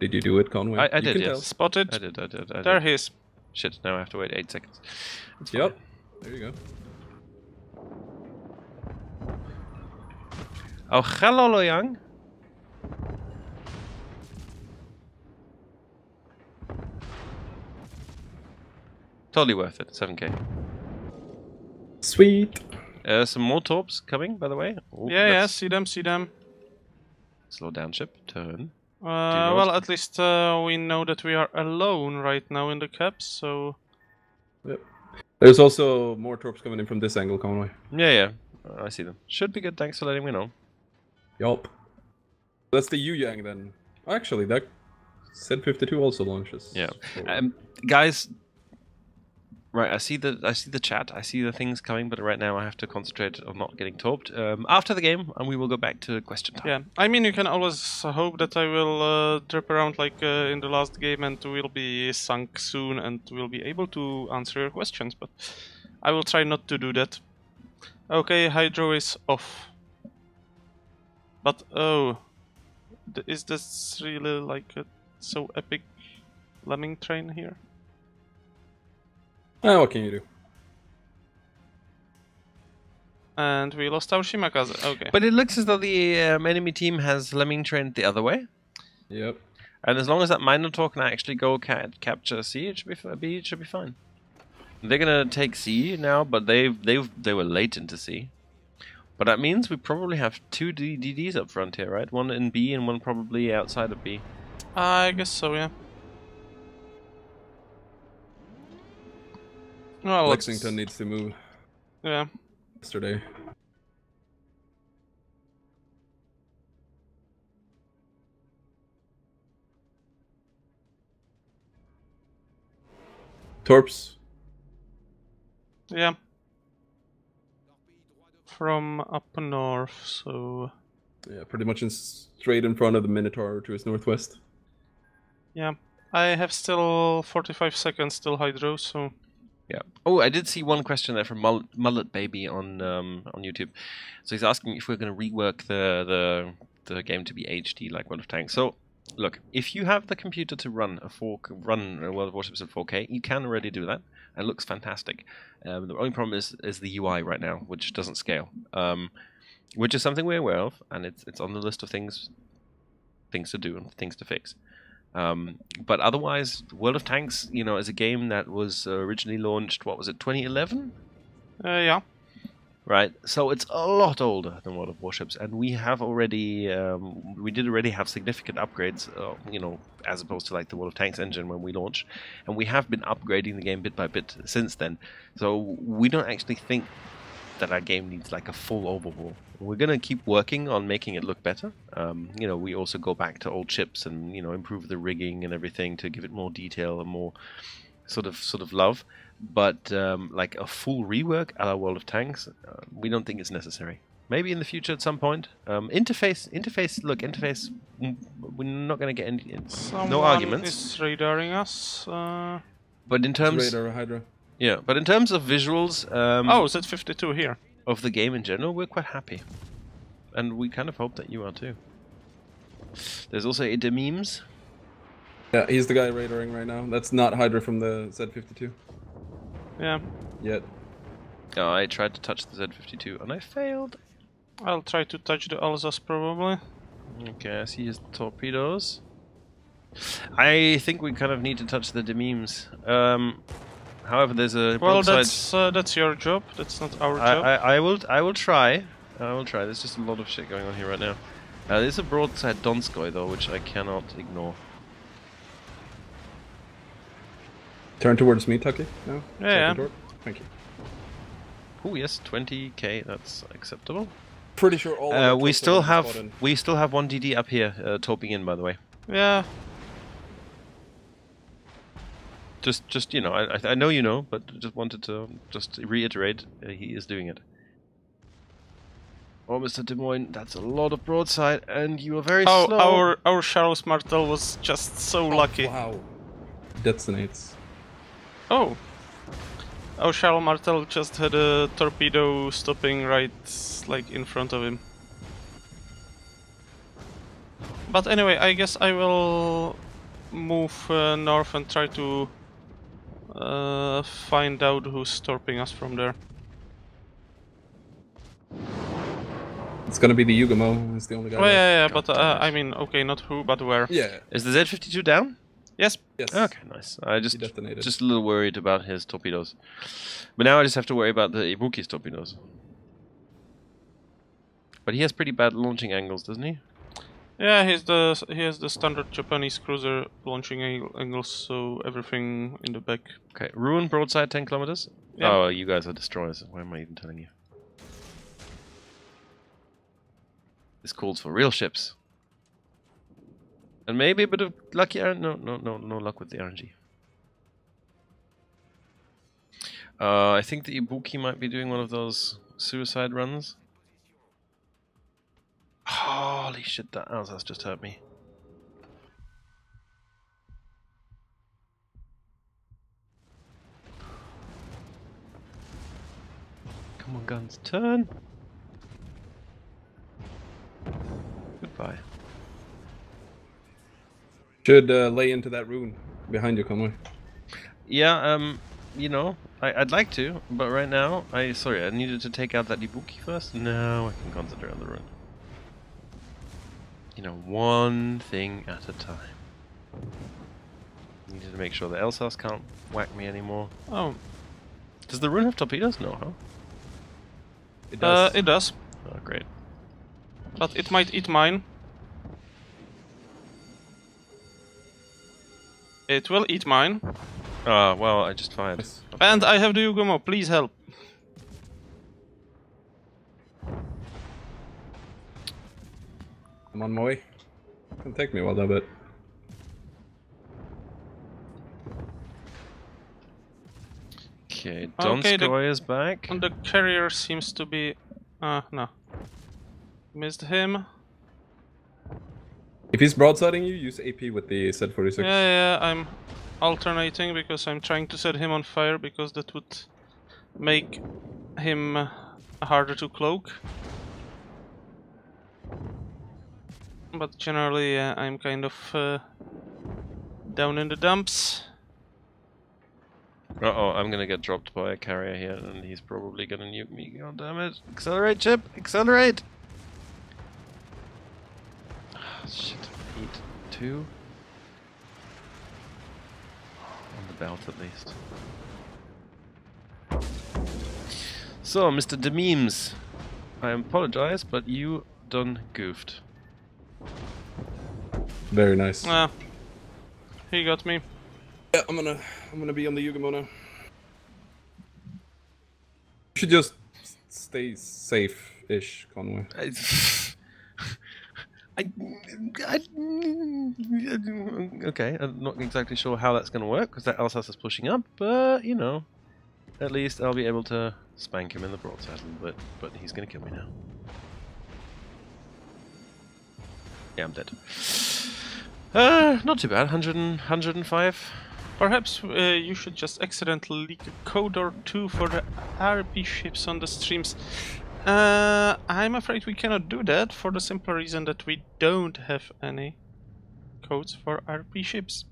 Did you do it, Conway? I did, yes. Tell. Spotted. I did. There he is. Shit, now I have to wait 8 seconds. Yep. There you go. Oh, hello, Loyang. Totally worth it. 7k. Sweet. Some more torps coming, by the way. Ooh, Yeah, see them. Slow down, ship. Turn. Well, at least we know that we are alone right now in the caps, so... Yep. There's also more torps coming in from this angle, Conway. Yeah. I see them. Should be good, thanks for letting me know. Yup. That's the Yu Yang then. Actually, that said 52 also launches. Yeah. Guys, right, I see the chat, I see the things coming, but right now I have to concentrate on not getting torped. After the game, and we will go back to question time. Yeah, I mean, you can always hope that I will trip around like in the last game and will be sunk soon and will be able to answer your questions, but I will try not to do that. Okay, Hydro is off. But, oh, is this really like a so epic lemming train here? What can you do? And we lost our Shimakaze, okay. But it looks as though the enemy team has lemming trained the other way. Yep. And as long as that Minotaur can actually go capture C, it should be fine. They're gonna take C now, but they were late into C. But that means we probably have 2 DDs up front here, right? One in B and one probably outside of B. I guess so, yeah. Well, Lexington needs to move. Yeah. Yesterday. Torps. Yeah. From up north, so... Yeah, pretty much straight in front of the Minotaur to his northwest. Yeah. I have still 45 seconds till Hydro, so... Yeah. Oh, I did see one question there from Mullet Baby on YouTube. So he's asking if we're going to rework the game to be HD like World of Tanks. So look, if you have the computer to run World of Warships at 4K, you can already do that. And it looks fantastic. The only problem is the UI right now, which doesn't scale. Which is something we're aware of, and it's on the list of things to do and things to fix. But otherwise, World of Tanks, is a game that was originally launched, what was it, 2011? Yeah. Right, so it's a lot older than World of Warships, and we have already, we did already have significant upgrades, as opposed to like the World of Tanks engine when we launched, and we have been upgrading the game bit by bit since then. So we don't actually think that our game needs like a full overhaul. We're gonna keep working on making it look better. We also go back to old chips and improve the rigging and everything to give it more detail and more sort of love. But like a full rework a la World of Tanks, we don't think it's necessary. Maybe in the future at some point. Interface. We're not gonna get any no arguments. Someone is radaring us. But in terms, Radar Hydra. yeah. But in terms of visuals, Oh, Z52 here. of the game in general, we're quite happy, and we kind of hope that you are too. There's also a memes. Yeah, he's the guy radaring right now. That's not Hydra from the Z52 Yeah. yet. Oh, I tried to touch the Z52 and I failed. I'll try to touch the Alsace probably. Okay, I see his torpedoes. I think we kind of need to touch the memes. However, there's a Well, broadside. that's your job. That's not our job. I will try. I will try. There's just a lot of shit going on here right now. There's a broadside Donskoy though, which I cannot ignore. Turn towards me, Tucky. No. Yeah. Door. Thank you. Oh yes, 20k. That's acceptable. Pretty sure all. Of We our still troops are spotted. have one DD up here, torping in, by the way. Yeah. Just I know you know, but just wanted to just reiterate he is doing it. Oh, Mr. Des Moines, that's a lot of broadside, and you are very slow. Our Charles Martel was just so lucky. Wow. Detonates. Oh. Our Charles Martel just had a torpedo stopping right, like, in front of him. But anyway, I guess I will move north and try to find out who's stopping us from there. It's gonna be the Yugamo. He's the only guy. Oh yeah, but I mean, okay, not who, but where. Yeah. Is the Z52 down? Yes. Yes. Okay, nice. I He detonated. just a little worried about his torpedoes, but now I just have to worry about the Ibuki's torpedoes. But he has pretty bad launching angles, doesn't he? Yeah, he has the standard Japanese cruiser launching angles, so everything in the back. Okay, ruin broadside 10 kilometers. Yeah. Oh, you guys are destroyers. Why am I even telling you? This calls for real ships. And maybe a bit of lucky no luck with the RNG. I think the Ibuki might be doing one of those suicide runs. Holy shit, that Alsace just hurt me. Come on, guns, turn! Goodbye. Should lay into that rune behind you, Conway. Yeah, I'd like to, but right now, I needed to take out that Ibuki first. Now I can concentrate on the rune. One thing at a time. Needed to make sure the Alsace can't whack me anymore. Oh. Does the rune have torpedoes? No, huh? It does. It does. Oh, great. But it might eat mine. It will eat mine. Well, I just fired. Yes. And I have the Yugomo, please help. I'm on my way. Can take me a while though, but Okay, Okay, Donskoy is back. And the carrier seems to be... no. Missed him. if he's broadsiding you, use AP with the Z46. Yeah, I'm alternating because I'm trying to set him on fire because that would make him harder to cloak. But generally, I'm kind of down in the dumps. Uh-oh, I'm gonna get dropped by a carrier here, and he's probably gonna nuke me. God damn it. Accelerate, Chip! Accelerate! Shit. 8-2. On the belt, at least. So, Mr. Dememes, I apologize, but you done goofed. Very nice. Ah, he got me. Yeah, I'm gonna be on the Yugamon now. You should just stay safe-ish, Conway. Okay, I'm not exactly sure how that's going to work because that Alsace is pushing up, but you know, at least I'll be able to spank him in the broadside a little bit. But he's going to kill me now. Yeah, I'm dead. Not too bad. 105. Perhaps you should just accidentally leak a code or two for the RP ships on the streams. I'm afraid we cannot do that for the simple reason that we don't have any codes for RP ships.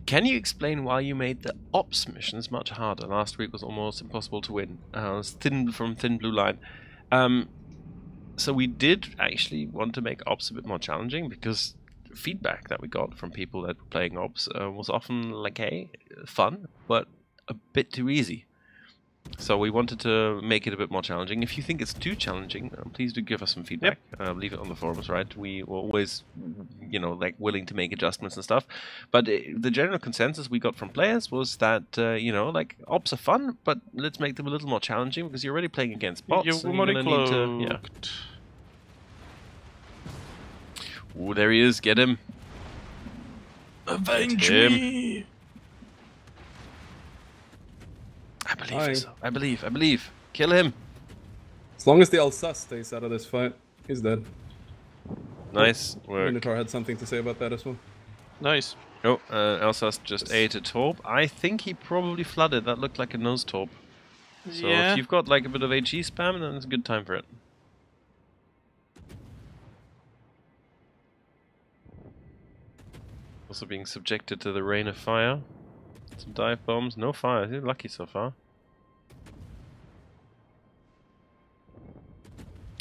Can you explain why you made the ops missions much harder? Last week was almost impossible to win. It was from Thin Blue Line. So we did actually want to make ops a bit more challenging because feedback that we got from people that were playing ops was often like, hey, fun, but a bit too easy. So we wanted to make it a bit more challenging. If you think it's too challenging, please do give us some feedback. Yep. Leave it on the forums, right? We were always, you know, like willing to make adjustments and stuff. But the general consensus we got from players was that, you know, like ops are fun, but let's make them a little more challenging because you're already playing against bots. You're gonna need to, yeah. Ooh, there he is. Get him. Avenge him. me! I believe so. I believe. Kill him. As long as the Alsace stays out of this fight, he's dead. Nice work. Minotaur had something to say about that as well. Nice. Oh, Alsace just ate a torp. I think he probably flooded. That looked like a nose torp. So Yeah. if you've got like a bit of HE spam, then it's a good time for it. Also being subjected to the rain of fire. Some dive bombs. No fire. You're lucky so far.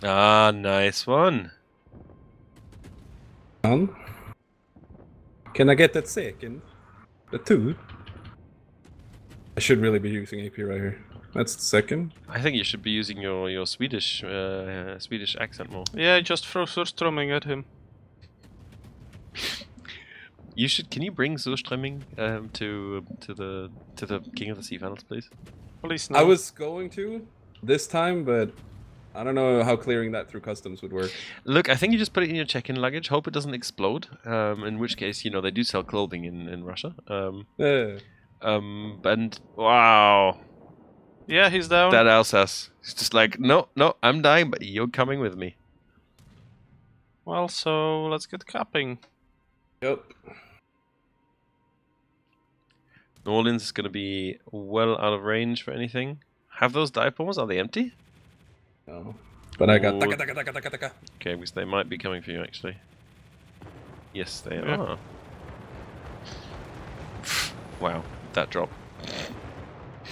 Ah, nice one. Can I get that second? The two? I should really be using AP right here. That's the second. I think you should be using your Swedish Swedish accent more. Yeah, just throw Surströmming at him. You should. Can you bring Surströmming to the King of the Sea Finals, please? Please no. I was going to this time, but I don't know how clearing that through customs would work. Look, I think you just put it in your check-in luggage. Hope it doesn't explode. In which case, you know, they do sell clothing in Russia. Yeah. And wow, Yeah, he's down. that Alsace. It's just like, no, I'm dying, but you're coming with me. Well, so let's get capping. Yep. New Orleans is going to be well out of range for anything. Have those dive bombs? Are they empty? No. But I got Ooh. taka taka taka taka taka. Okay, because they might be coming for you, actually. Yes, they Yeah. are. Wow, that drop.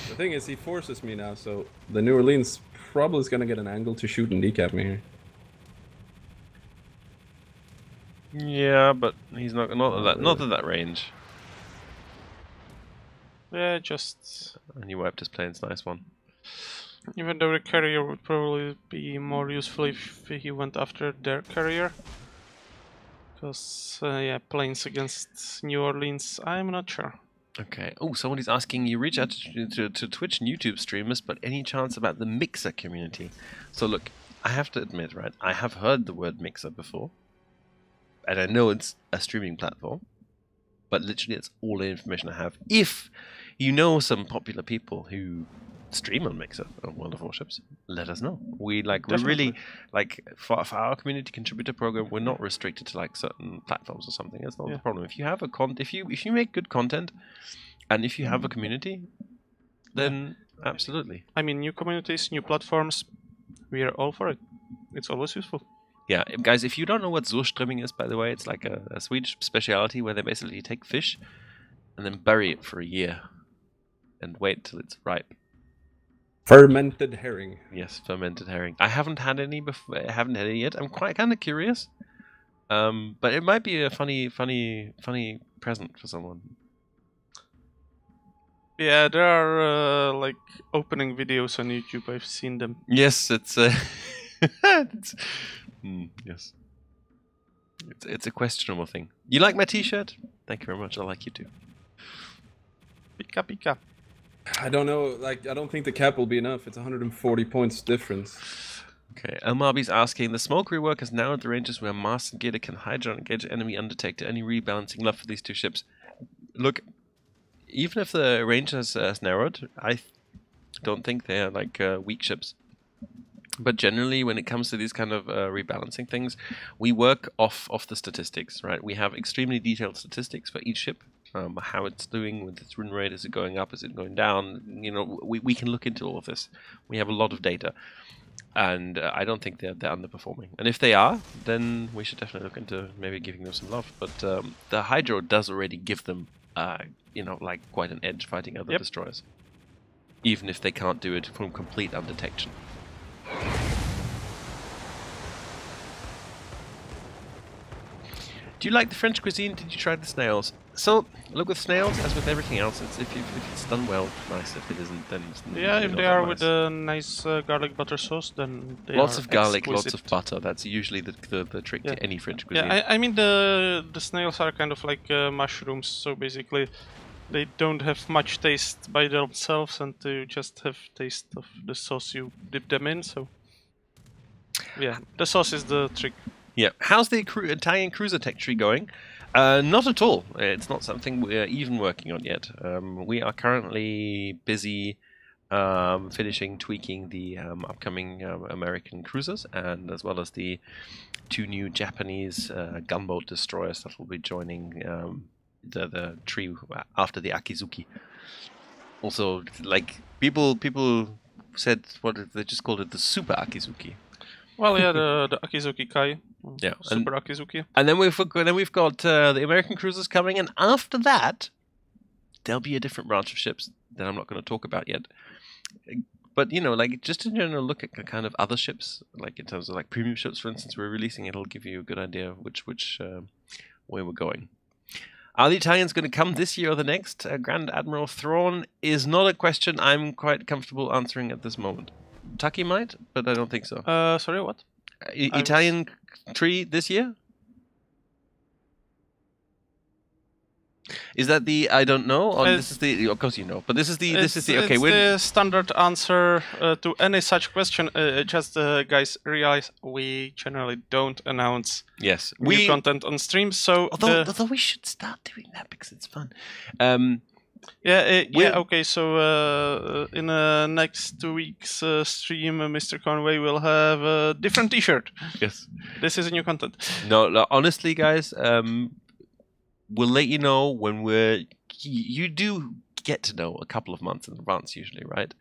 The thing is, he forces me now, so the New Orleans probably is gonna get an angle to shoot and decap me here. Yeah, but he's not at that range. Yeah, just... And you wiped his planes, nice one. Even though the carrier would probably be more useful if he went after their carrier. Because, yeah, planes against New Orleans, I'm not sure. Okay. Oh, somebody's asking, you reach out to Twitch and YouTube streamers, but any chance about the Mixer community? So look, I have to admit, right, I have heard the word Mixer before. And I know it's a streaming platform. But literally, it's all the information I have. If you know some popular people who stream on Mixer on World of Warships, let us know. We're Definitely. really like for our community contributor program, we're not restricted to like certain platforms or something. That's not the problem. If you have if you make good content, and if you have a community, then absolutely. I mean, new communities, new platforms, we are all for it. It's always useful. Yeah, guys, if you don't know what Surströmming is, by the way, it's like a Swedish speciality where they basically take fish and then bury it for a year and wait till it's ripe. Fermented herring. Yes, fermented herring. I haven't had any before. I haven't had any yet. I'm quite kind of curious, but it might be a funny present for someone. Yeah, there are like opening videos on YouTube. I've seen them. Yes, it's yes. It's a questionable thing. You like my T-shirt? Thank you very much. I like you too. Pika pika. I don't know. Like, I don't think the cap will be enough. It's 140 points difference. Okay, Elmarby's asking, the smoke rework has narrowed the ranges where Mast and Gator can Hydra and engage enemy undetected. Any rebalancing left for these two ships? Look, even if the range has narrowed, I don't think they're like weak ships. But generally, when it comes to these kind of rebalancing things, we work off the statistics, right? We have extremely detailed statistics for each ship, how it's doing with its run rate, is it going up, is it going down? You know, we can look into all of this. We have a lot of data, and I don't think they're underperforming. And if they are, then we should definitely look into maybe giving them some love. But the Hydro does already give them, you know, like quite an edge fighting other destroyers, even if they can't do it from complete undetection. Do you like the French cuisine? Did you try the snails? So, look, with snails, as with everything else, it's if it's done well, nice. If it isn't, then it's Yeah, if not they that are nice. with a nice garlic butter sauce, then they Lots are of garlic, exquisite. lots of butter. That's usually the trick to any French cuisine. Yeah, I mean the snails are kind of like mushrooms, so basically they don't have much taste by themselves, and you just have taste of the sauce you dip them in. So yeah, the sauce is the trick. Yeah. How's the Italian cruiser tech tree going? Not at all. It's not something we're even working on yet. We are currently busy finishing tweaking the upcoming American cruisers, and as well as the 2 new Japanese gunboat destroyers that will be joining the tree after the Akizuki. Also, like people said, they just called it the Super Akizuki. Well, yeah, the Akizuki Kai. Yeah, Super Akizuki. And then we've got the American cruisers coming, and after that, there'll be a different branch of ships that I'm not going to talk about yet. But you know, like just in general, look at kind of other ships, like in terms of like premium ships, for instance, we're releasing. It'll give you a good idea of which way we're going. Are the Italians going to come this year or the next? Grand Admiral Thrawn is not a question I'm quite comfortable answering at this moment. Tuccy might, but I don't think so. Sorry, what? Italian tree this year? Is that the I don't know? Or this is the of course you know, but this is the okay. It's the standard answer to any such question. Just guys, realize we generally don't announce new content on stream. So although we should start doing that because it's fun. Okay. So in next 2 weeks stream, MrConway will have a different T-shirt. Yes, this is new content. No, honestly, guys, we'll let you know when you do get to know a couple of months in advance usually, right?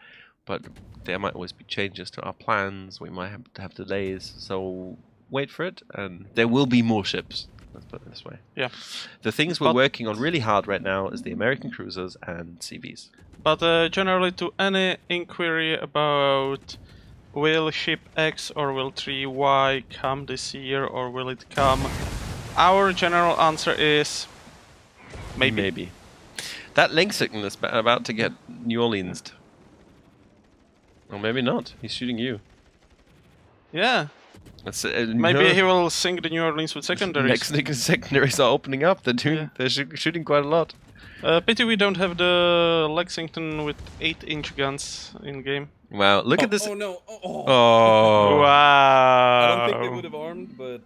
But there might always be changes to our plans. We might have to have delays, so wait for it, and there will be more ships. Let's put it this way. Yeah. The things we're working on really hard right now is the American cruisers and CVs. But generally, to any inquiry about will ship X or will tree Y come this year or will it come, our general answer is maybe. Maybe. That link signal is about to get New Orleansed. Or maybe not. He's shooting you. Yeah. Maybe no. he will sink the New Orleans with secondaries. Next secondaries are opening up. They're shooting quite a lot. Pity we don't have the Lexington with 8-inch guns in game. Wow, look at this. Oh no. Oh. Wow. I don't think they would have armed, but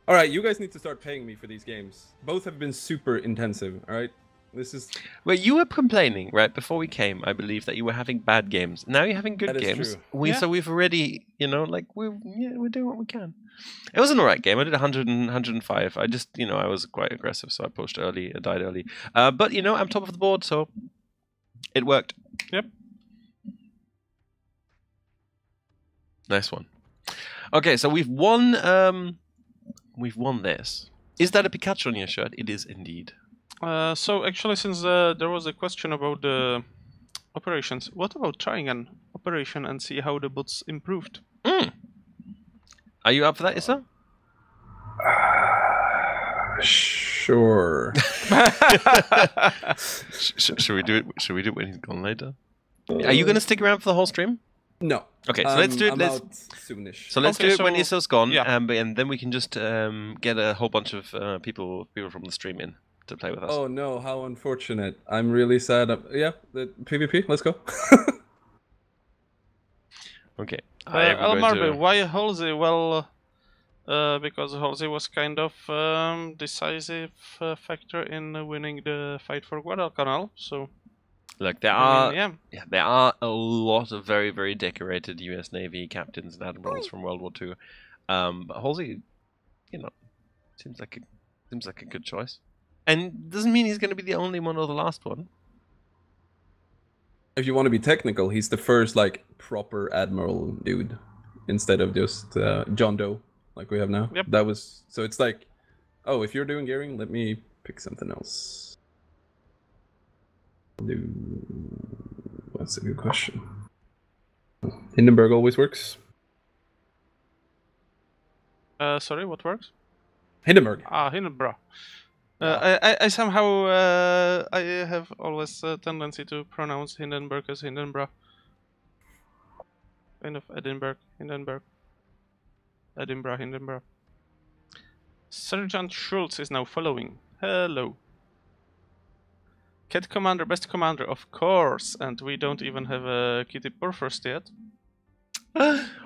alright, you guys need to start paying me for these games. Both have been super intensive, alright? This is Well, you were complaining right before we came, I believe, that you were having bad games. Now you're having good That is games. true. So we've already, like we're doing what we can. It was an alright game. I did 100 and 105. I just, I was quite aggressive, so I pushed early. I died early. But I'm top of the board, so it worked. Yep. Nice one. Okay, so we've won. We've won this. Is that a Pikachu on your shirt? It is indeed. So actually, since there was a question about the operations, what about trying an operation and see how the bots improved? Are you up for that, Issa? Sure. Should we do it? Should we do it when he's gone later? Are you going to stick around for the whole stream? No. Okay, so let's do it. I'm out soonish. So let's do it when so- Issa's gone, yeah. and then we can just get a whole bunch of people from the stream in to play with us. Oh no, how unfortunate. I'm really sad. Yeah, the PvP, let's go. Okay. Elmarby, why Halsey? Well, because Halsey was kind of decisive factor in winning the fight for Guadalcanal. So Look, there are a lot of very, very decorated U.S. Navy captains and admirals from World War II. But Halsey, seems like a good choice, and doesn't mean he's going to be the only one or the last one. If you want to be technical, he's the first proper admiral dude, instead of just John Doe like we have now. Yep. That was so. It's like, oh, if you're doing gearing, let me pick something else. That's a good question. Hindenburg always works. sorry, what works? Hindenburg. Hindenburg. I somehow I have always a tendency to pronounce Hindenburg as Hindenburg. Kind of Edinburgh, Hindenburg. Edinburgh, Hindenburg. Sergeant Schultz is now following. Hello. Cat Commander, best commander, of course. And we don't even have a Kitty Purfirst yet.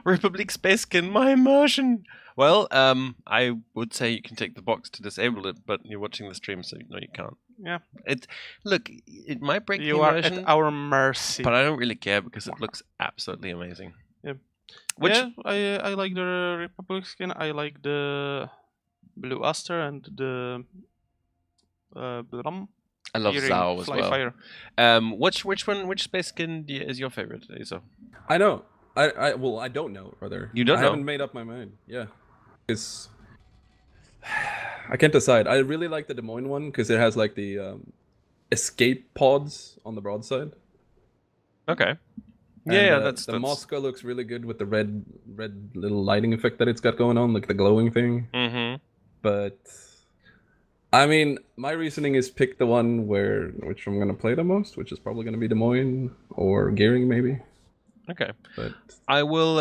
Republic Space Skin, my immersion. Well, I would say you can take the box to disable it, but you're watching the stream, so no, you can't. Yeah. It might break You the are immersion, at our mercy. but I don't really care because it looks absolutely amazing. Yeah. Yeah, I like the Republic skin. I like the Blue Aster and the Blum. I love Zao as well. Fire. Which space skin is your favorite, Iso? I know. I don't know, rather. You don't I know? haven't made up my mind. Yeah. It's... I can't decide. I really like the Des Moines one because it has the escape pods on the broadside. Okay. And, Yeah, that's Moscow looks really good with the red little lighting effect that it's got going on, like the glowing thing. Mm-hmm. But I mean, my reasoning is pick the one which I'm gonna play the most, which is probably gonna be Des Moines or Gearing maybe. Okay. But I will.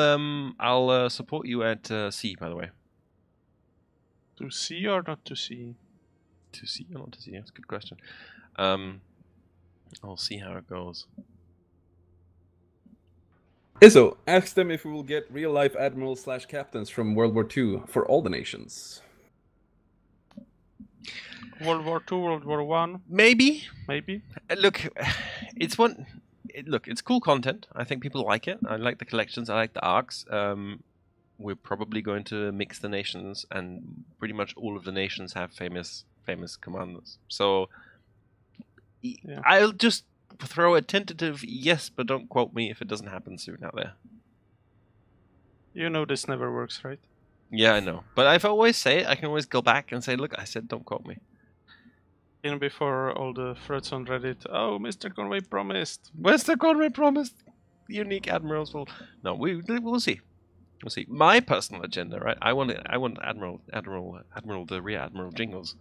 I'll support you at C. By the way. To see or not to see? To C or not to C? That's a good question. I'll see how it goes. Izzo, ask them if we will get real-life admirals/captains from World War II for all the nations. World War II, World War One, Maybe. maybe. Look, it's one. Look, it's cool content. I think people like it. I like the collections. I like the arcs. We're probably going to mix the nations, and pretty much all of the nations have famous commanders. So Yeah. I'll just throw a tentative yes, but don't quote me if it doesn't happen soon out there. You know this never works, right? Yeah, I know. But if I always say it, I can always go back and say, look, I said don't quote me. Even before all the threads on Reddit. Oh, MrConway promised. MrConway promised unique admirals will... No, we'll see. We'll see. My personal agenda, right? I want Admiral the Rear Admiral Jingles.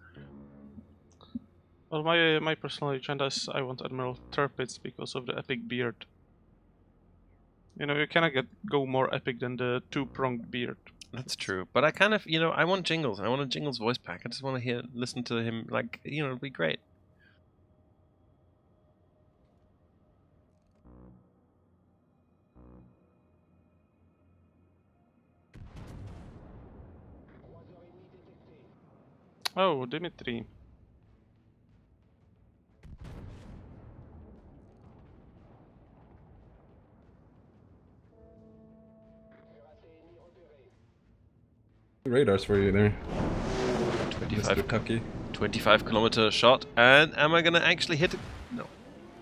Well, my personal agenda is I want Admiral Turpitz because of the epic beard. You know, you cannot go more epic than the two-pronged beard. That's true. But I kind of, I want Jingles. I want a Jingles voice pack. I just want to listen to him, it'd be great. Oh, Dimitri. radars for you there, 25, Mr. Tuccy. 25-kilometer shot, and am I gonna actually hit it? No.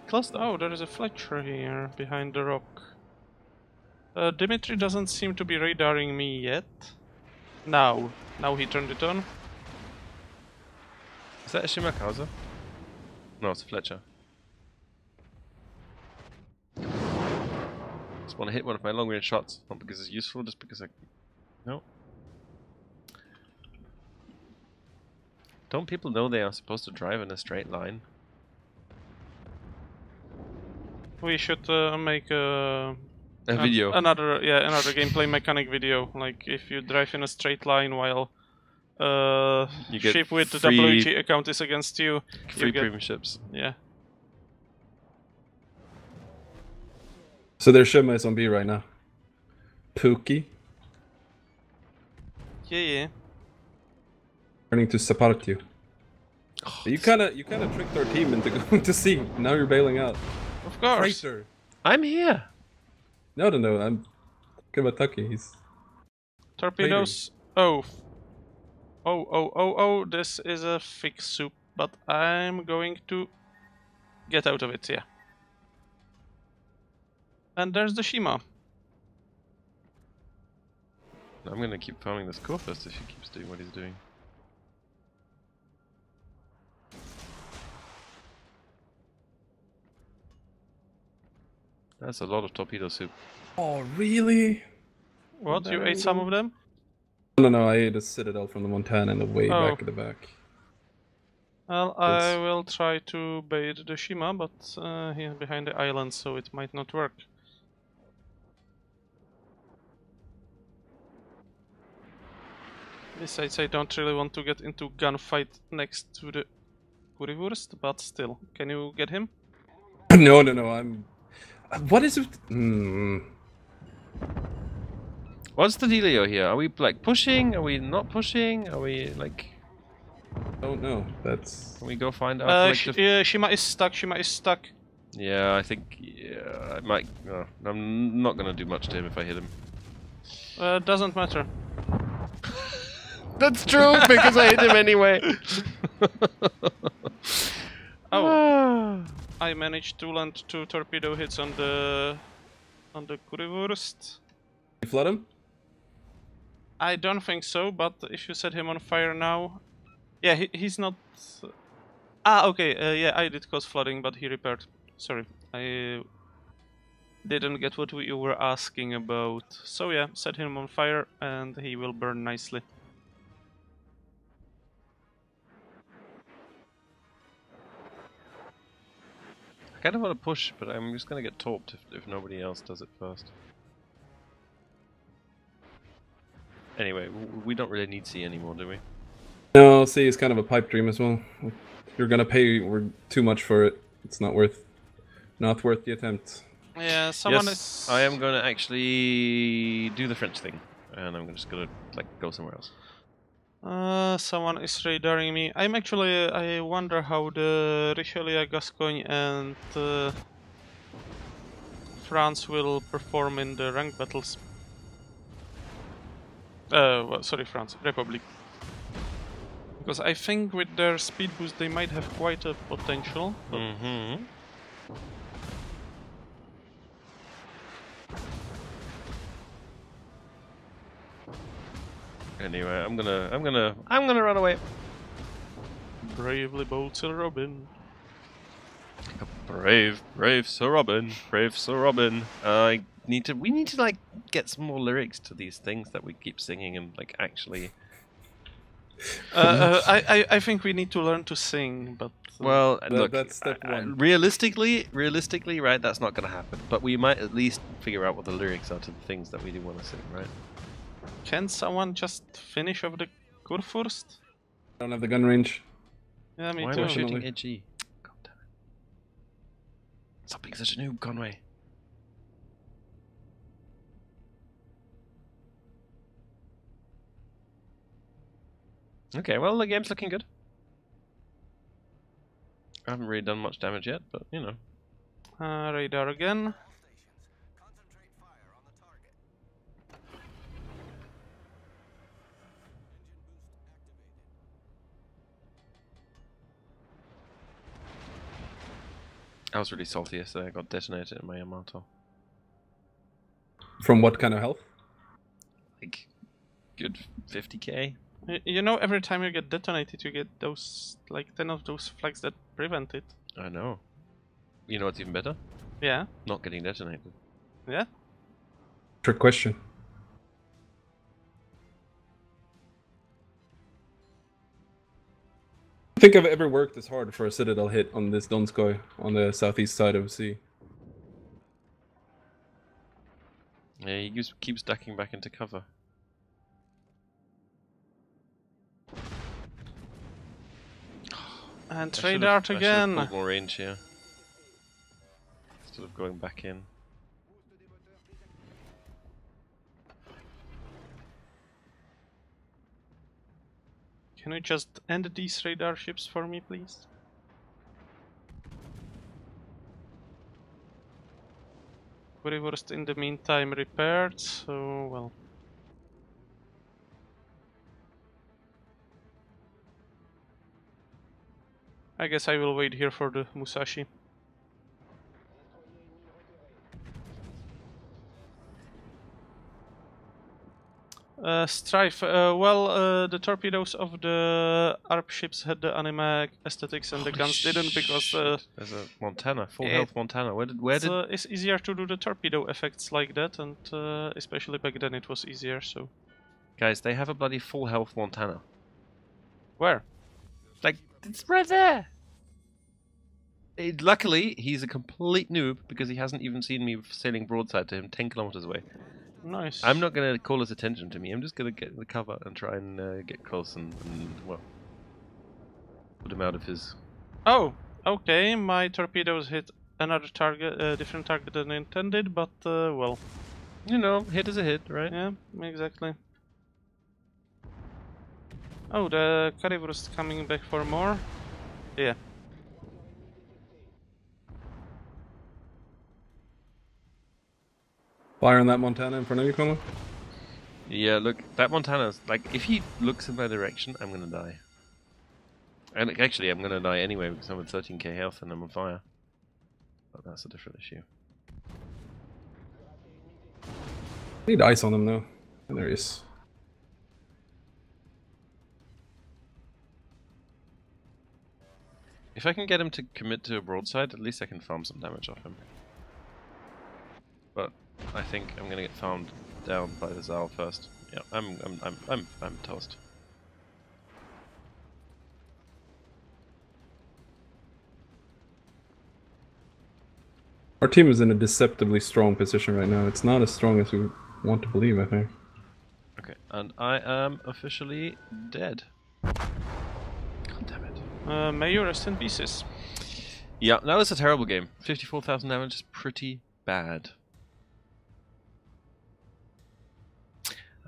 Close though. Oh, there is a Fletcher here behind the rock. Dimitri doesn't seem to be radaring me yet. Now he turned it on. Is that a Shimakaza? No, it's a Fletcher. Just want to hit one of my long-range shots, not because it's useful, just because I... No. Don't people know they are supposed to drive in a straight line? We should make a video. another gameplay mechanic video. Like if you drive in a straight line while You get ship with the free- WG account is against you, Free you get, premium ships. yeah. So their Shima is on B right now. Pookie Yeah. turning to support you. Oh, You kind of tricked our team into going to C. Now you're bailing out. Of course. Traitor. I'm here! No, I'm talking about Tucky. He's Torpedoes. Oh. Oh, this is a thick soup, but I'm going to get out of it, yeah. And there's the Shima. I'm gonna keep farming this core first if he keeps doing what he's doing. That's a lot of torpedo soup. Oh, really? What? You ate some of them? No, I ate a Citadel from the Montana in the way Oh. back at the back. Well, Yes. I will try to bait the Shima, but he's behind the island, so it might not work. Besides, I don't really want to get into gunfight next to the Currywurst, but still. Can you get him? No, I'm... What is it? What's the dealio here? Are we like pushing? Are we not pushing? Are we like... Don't know. That's... Can we go find our collective... Shima is stuck. Yeah, I think... Yeah, I might... No, I'm not gonna do much to him if I hit him. Doesn't matter. That's true, because I hit him anyway. Oh, I managed to land 2 torpedo hits on the Currywurst. You flood him? I don't think so, but if you set him on fire now... Yeah, he's not... Ah, okay, yeah, I did cause flooding, but he repaired. Sorry, I didn't get what you were asking about. So yeah, set him on fire and he will burn nicely. I kind of want to push, but I'm just gonna get torped if nobody else does it first. Anyway, we don't really need C anymore, do we? No, C is kind of a pipe dream as well. You're gonna pay too much for it. It's not worth the attempt. Yeah, someone Yes, is... I am going to actually do the French thing, and I'm just going to like go somewhere else. Someone is radaring me. I'm actually... I wonder how the Richelieu, Gascogne and France will perform in the ranked battles. Well, sorry, France. Republic. Because I think with their speed boost they might have quite a potential. But Mm-hmm. Anyway, I'm gonna run away. bravely bold Sir Robin. Brave Sir Robin, brave Sir Robin. We need to like get some more lyrics to these things that we keep singing and like actually. I think we need to learn to sing, but Well, look, that's step one. realistically, right? That's not going to happen. But we might at least figure out what the lyrics are to the things that we do want to sing, right? can someone just finish off the Kurfürst? I don't have the gun range. Yeah, me Why too. am I shooting edgy? God damn it! Stop being such a noob, Conway. Okay, well the game's looking good. I haven't really done much damage yet, but you know. Radar again. I was really salty yesterday. I got detonated in my Yamato. From what kind of health? Like, good 50k. You know, every time you get detonated, you get those, like, 10 of those flags that prevent it. I know. You know what's even better? Yeah. Not getting detonated. Yeah. Trick question. I don't think I've ever worked as hard for a Citadel hit on this Donskoy on the southeast side of the sea. Yeah, he keeps ducking back into cover. And trade art again. I should have pulled more range here. Instead of going back in. Can you just end these radar ships for me, please? Currywurst in the meantime repaired, so well. I guess I will wait here for the Musashi. Strife. The torpedoes of the ARP ships had the anime aesthetics and the guns didn't because there's a Montana, full health Montana. It's easier to do the torpedo effects like that, and especially back then it was easier. So, guys, they have a bloody full health Montana. Where? Like, it's right there. Luckily, he's a complete noob because he hasn't even seen me sailing broadside to him 10 kilometers away. Nice. I'm not going to call his attention to me. I'm just going to get the cover and try and get close and, well, put him out of his... Oh, okay. My torpedoes hit another target, different target than intended, but, well... You know, hit is a hit, right? Yeah, exactly. Oh, the Currywurst coming back for more? Yeah. Fire on that Montana in front of you, Como? Yeah, look, that Montana's, like, if he looks in my direction, I'm gonna die. And actually, I'm gonna die anyway because I'm at 13k health and I'm on fire. But that's a different issue. Need ice on him, though. And there he is. If I can get him to commit to a broadside, at least I can farm some damage off him. But I think I'm gonna get farmed down by the Zal first. Yeah, I'm toast. Our team is in a deceptively strong position right now. It's not as strong as we want to believe, I think. Okay, and I am officially dead. God damn it. May you rest in pieces. Yeah, that was a terrible game. 54,000 damage is pretty bad.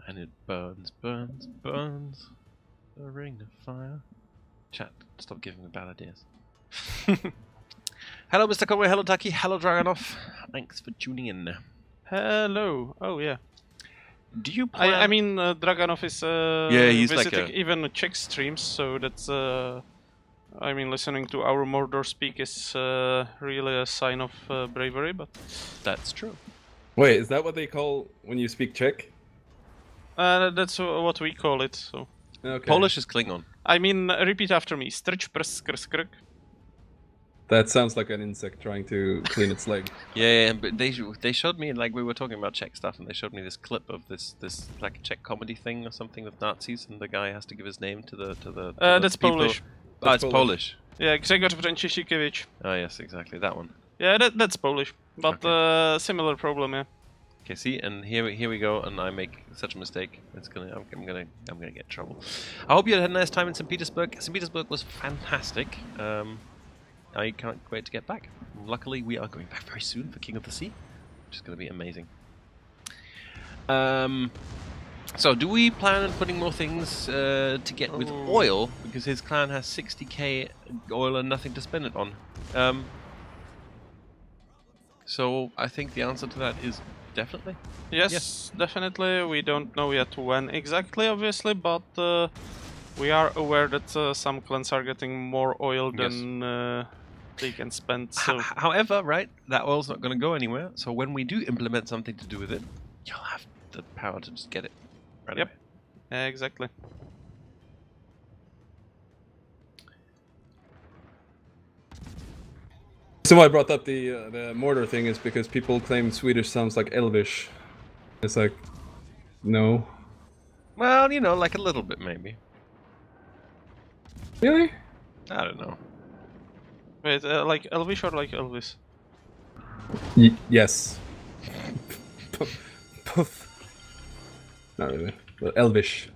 And it burns, burns, burns. A ring of fire. Chat, stop giving me bad ideas. Hello, MrConway. Hello, Tuccy. Hello, Dragonov. Thanks for tuning in. Hello. Oh, yeah. Do you plan... I mean, Dragonov is yeah, he's visiting like even Czech streams, so that's... I mean, listening to our Mordor speak is really a sign of bravery, but... That's true. Wait, is that what they call when you speak Czech? That's what we call it, so... Okay. Polish is Klingon. I mean, repeat after me. Strč prs krs krk. That sounds like an insect trying to clean its leg. Yeah, but they showed me, like, we were talking about Czech stuff, and they showed me this clip of this like Czech comedy thing or something with Nazis, and the guy has to give his name to the That's people. Polish. Oh, it's Polish. Yeah, Grzegorz Franciszkiewicz. Oh yes, exactly that one. Yeah, that's Polish, but similar problem, yeah. Okay, see, and here we go, and I make such a mistake. It's I'm gonna get in trouble. I hope you had a nice time in St. Petersburg. St. Petersburg was fantastic. I can't wait to get back. Luckily, we are going back very soon for King of the Sea, which is going to be amazing. So, do we plan on putting more things to get with oil? Because his clan has 60k oil and nothing to spend it on. So, I think the answer to that is definitely. Yes, definitely. We don't know yet when exactly, obviously, but we are aware that some clans are getting more oil than they can spend. So However, right, that oil's not going to go anywhere. So when we do implement something to do with it, you'll have the power to just get it right Yep. away. Exactly. So why I brought up the mortar thing is because people claim Swedish sounds like Elvish. It's like, no. Well, you know, like a little bit maybe. Really? I don't know. Wait, like Elvish or like Elvis? Yes. Both. Not really, but Elvish.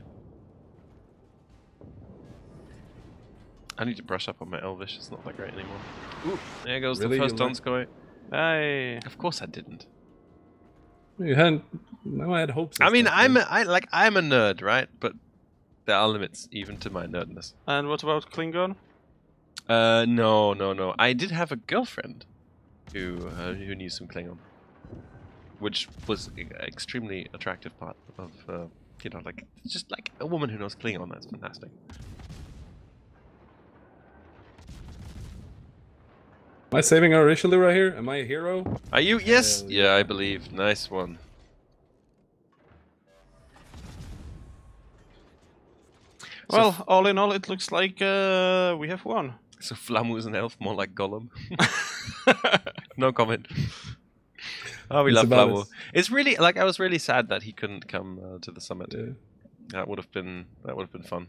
I need to brush up on my Elvish. It's not that great anymore. Ooh, there goes Really? the first You learned- Donskoy. Aye. Of course I didn't. You hadn't. No, I had hopes. I mean, stuff, I'm man. I'm a nerd, right? But there are limits even to my nerdness. And what about Klingon? No. I did have a girlfriend who knew some Klingon, which was an extremely attractive part of you know, like just like a woman who knows Klingon. That's fantastic. Am I saving our Richelieu right here? Am I a hero? Are you? Yes. Hell Yeah, I believe. Nice one. Well, all in all, it looks like we have won. So Flamu is an elf, more like Gollum. No comment. Oh, we It's love about Flamu. us. It's really like I was really sad that he couldn't come to the summit. Yeah. That would have been fun.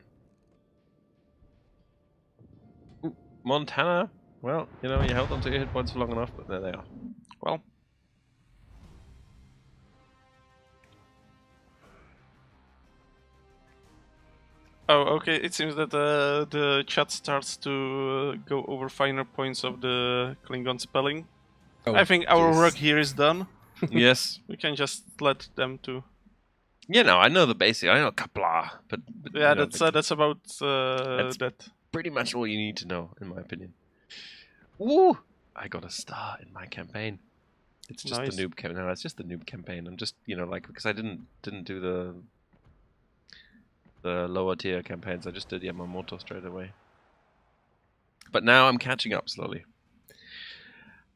Ooh, Montana. Well, you know, you held on to your hit points for long enough, but there they are. Well, oh, okay. It seems that the chat starts to go over finer points of the Klingon spelling. Oh, I think our jeez. work here is done. Yes. We can just let them to. You know, I know the basic. I know Kapla, but Yeah, you know, that's about That's- that. pretty much all you need to know, in my opinion. Ooh, I got a star in my campaign. It's just Nice. the noob campaign. No, it's just the noob campaign. I'm just, you know, like because I didn't do the lower tier campaigns. I just did Yamamoto straight away. But now I'm catching up slowly.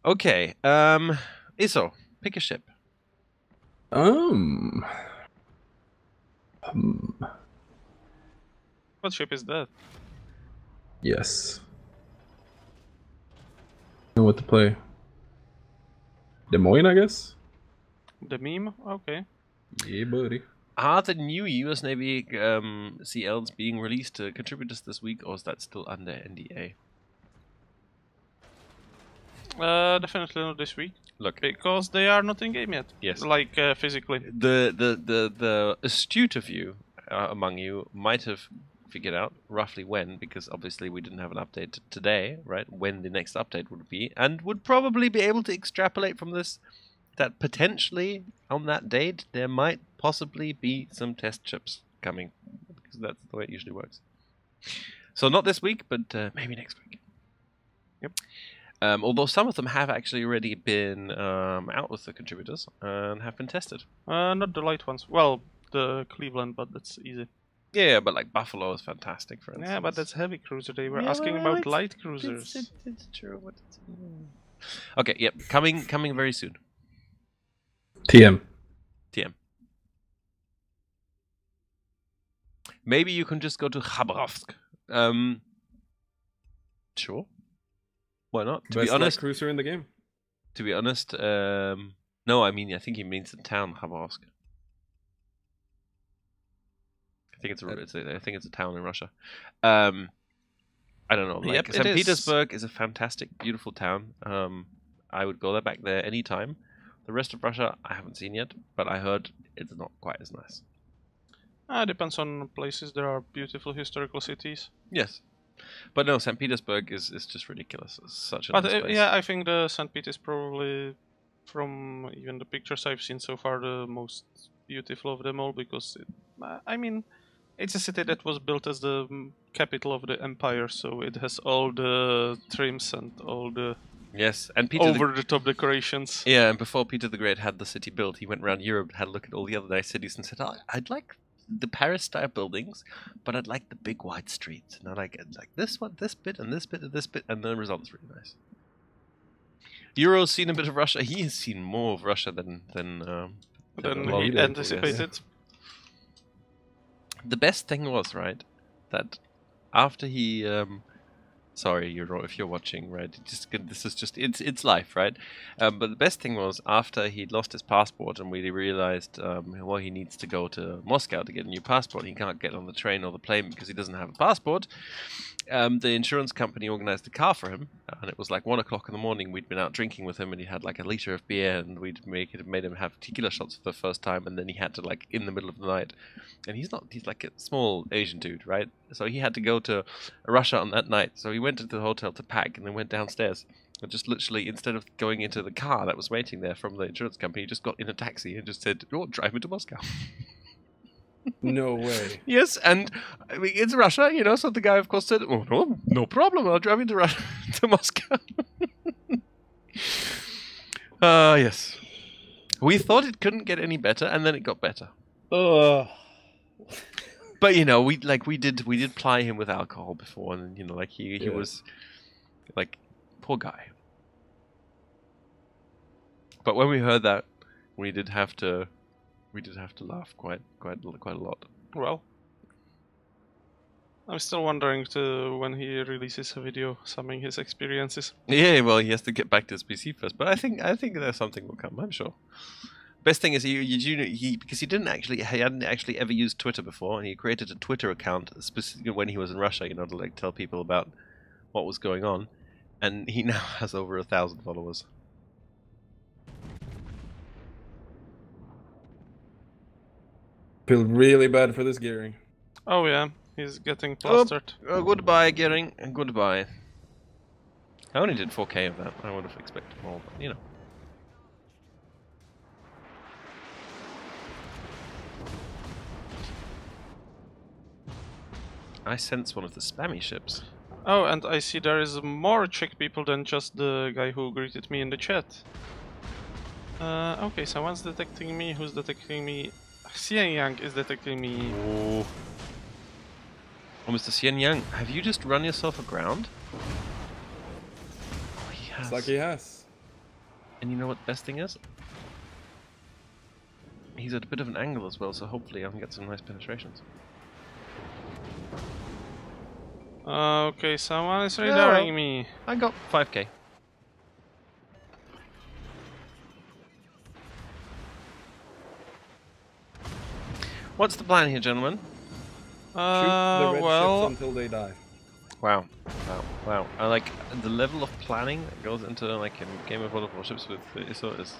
Okay, Iso, pick a ship. Hmm. What ship is that? Yes. Know what to play. Des Moines, I guess. The meme? Okay. Yeah, buddy. Are the new US Navy CLs being released to contributors this week, or is that still under NDA? Definitely not this week Look, because they are not in game yet. Yes. Like physically. the astute of you among you might have figured out roughly when, because obviously we didn't have an update today, right? When the next update would be, and would probably be able to extrapolate from this that potentially on that date there might possibly be some test chips coming, because that's the way it usually works. So not this week, but maybe next week. Yep. Although some of them have actually already been out with the contributors and have been tested. Not the light ones. Well, the Cleveland, but that's easy. Yeah, but like Buffalo is fantastic, for instance. Yeah, but that's heavy cruiser. They were Yeah, asking well, about it's- light cruisers. It's true. But okay, yep, coming very soon. TM. TM. Maybe you can just go to Khabarovsk. Sure. Why not? To Best be honest, cruiser in the game. no. I mean, I think he means the town Khabarovsk. I think it's a town in Russia. I don't know. Like Yep, it St. is. Petersburg is a fantastic, beautiful town. I would go back there anytime. The rest of Russia I haven't seen yet, but I heard it's not quite as nice. Depends on places. There are beautiful historical cities. Yes, but no, St. Petersburg is just ridiculous. It's such a But nice place. yeah, I think the St. Pete is probably, from even the pictures I've seen so far, the most beautiful of them all because, I mean, it's a city that was built as the capital of the empire, so it has all the trims and all the Yes, and Peter. over-the-top decorations. Yeah, and before Peter the Great had the city built, he went around Europe, had a look at all the other nice cities, and said, "Oh, I'd like the Paris-style buildings, but I'd like the big wide streets, and I like this one, this bit, and this bit, and this bit," and the result is really nice. Euro's seen a bit of Russia. He has seen more of Russia than a lot he of people, anticipated. yes. The best thing was, right, that after he sorry, if you're watching, right? This is just it's life, right? But the best thing was after he'd lost his passport and we realized, well, he needs to go to Moscow to get a new passport. He can't get on the train or the plane because he doesn't have a passport. The insurance company organized a car for him, and it was like 1 o'clock in the morning. We'd been out drinking with him, and he had like a liter of beer, and we'd made him have tequila shots for the first time, and then he had to like in the middle of the night. And he's like a small Asian dude, right? So he had to go to Russia on that night. So he went into the hotel to pack and then went downstairs. And just literally, instead of going into the car that was waiting there from the insurance company, he just got in a taxi and just said, "Oh, drive me to Moscow." No way. Yes, and I mean, it's Russia, so the guy, of course, said, "Oh, no problem, I'll drive you to Russia, to Moscow." Yes. We thought it couldn't get any better, and then it got better. Ugh. But we did ply him with alcohol before, and he was like, poor guy. But when we heard that, we did have to laugh quite a lot. Well, I'm still wondering when he releases a video summing his experiences. Yeah, well, he has to get back to his PC first, but I think there's something will come. I'm sure. Best thing is because he hadn't actually ever used Twitter before, and he created a Twitter account specifically when he was in Russia, to like tell people about what was going on, and he now has over 1,000 followers. Feel really bad for this Gearing. Oh yeah, he's getting plastered. Goodbye, Gering, and goodbye. I only did 4K of that. I would have expected more, but I sense one of the spammy ships. Oh, and I see there is more Czech people than just the guy who greeted me in the chat. Okay, someone's detecting me. Who's detecting me? Xian Yang is detecting me. Oh, Mr. Xian Yang, have you just run yourself aground? Oh, he has. It's like he has. And you know what the best thing is? He's at a bit of an angle as well, so hopefully I can get some nice penetrations. Okay, someone is radaring me. I got 5K. What's the plan here, gentlemen? Shoot the red well, ships until they die. Wow. I like the level of planning that goes into like a game of Warships with ISO is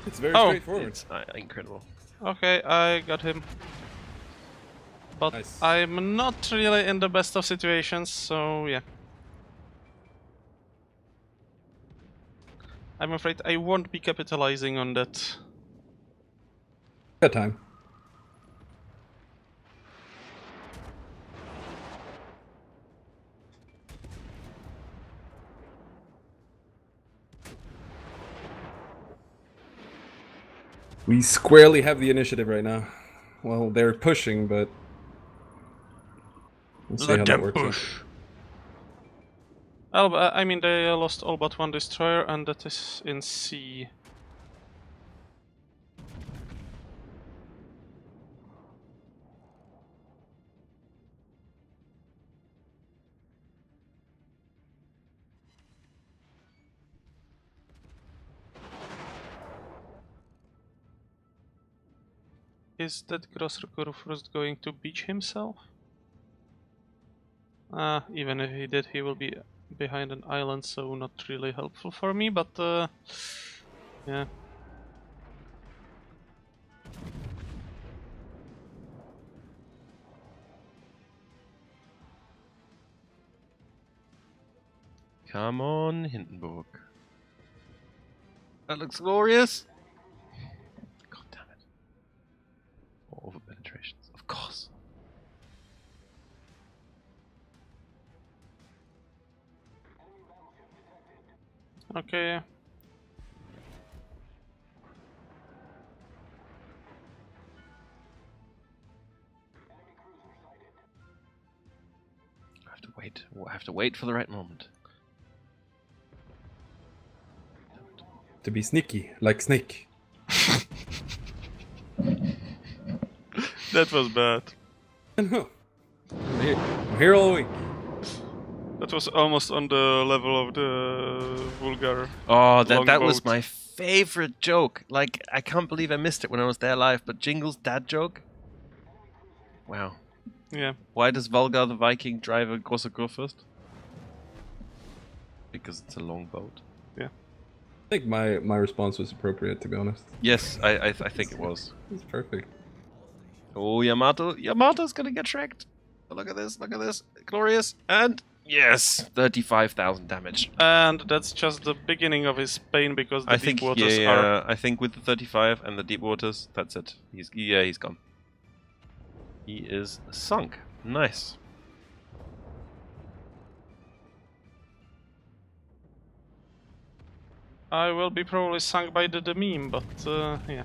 It's very straightforward. it's incredible. okay, I got him. But Nice. I'm not really in the best of situations, so yeah. I'm afraid I won't be capitalizing on that. Got time. We squarely have the initiative right now. Well, they're pushing, but we'll see how that works out. I mean, they lost all but one destroyer, and that is in sea. Is that Grossrukuru going to beach himself? Even if he did, he will be behind an island, so not really helpful for me, but yeah. Come on, Hindenburg. That looks glorious. God damn it. More over penetrations, of course. Okay. I have to wait. I have to wait for the right moment. to be sneaky, like Snake. That was bad. I'm here all week. That was almost on the level of the vulgar. Oh, that was longboat. my favorite joke. Like, I can't believe I missed it when I was there live, but Jingle's dad joke? Wow. Yeah. Why does Volgar the Viking drive a große Kurfürst? Because it's a long boat. I think my response was appropriate, to be honest. Yes, I think it was. It's perfect. Oh, Yamato's gonna get shreked. Look at this, glorious, and yes, 35,000 damage. And that's just the beginning of his pain because the I deep think, waters are. I think with the 35 and the deep waters, that's it. He's gone. He is sunk. Nice. I will be probably sunk by the meme, but yeah.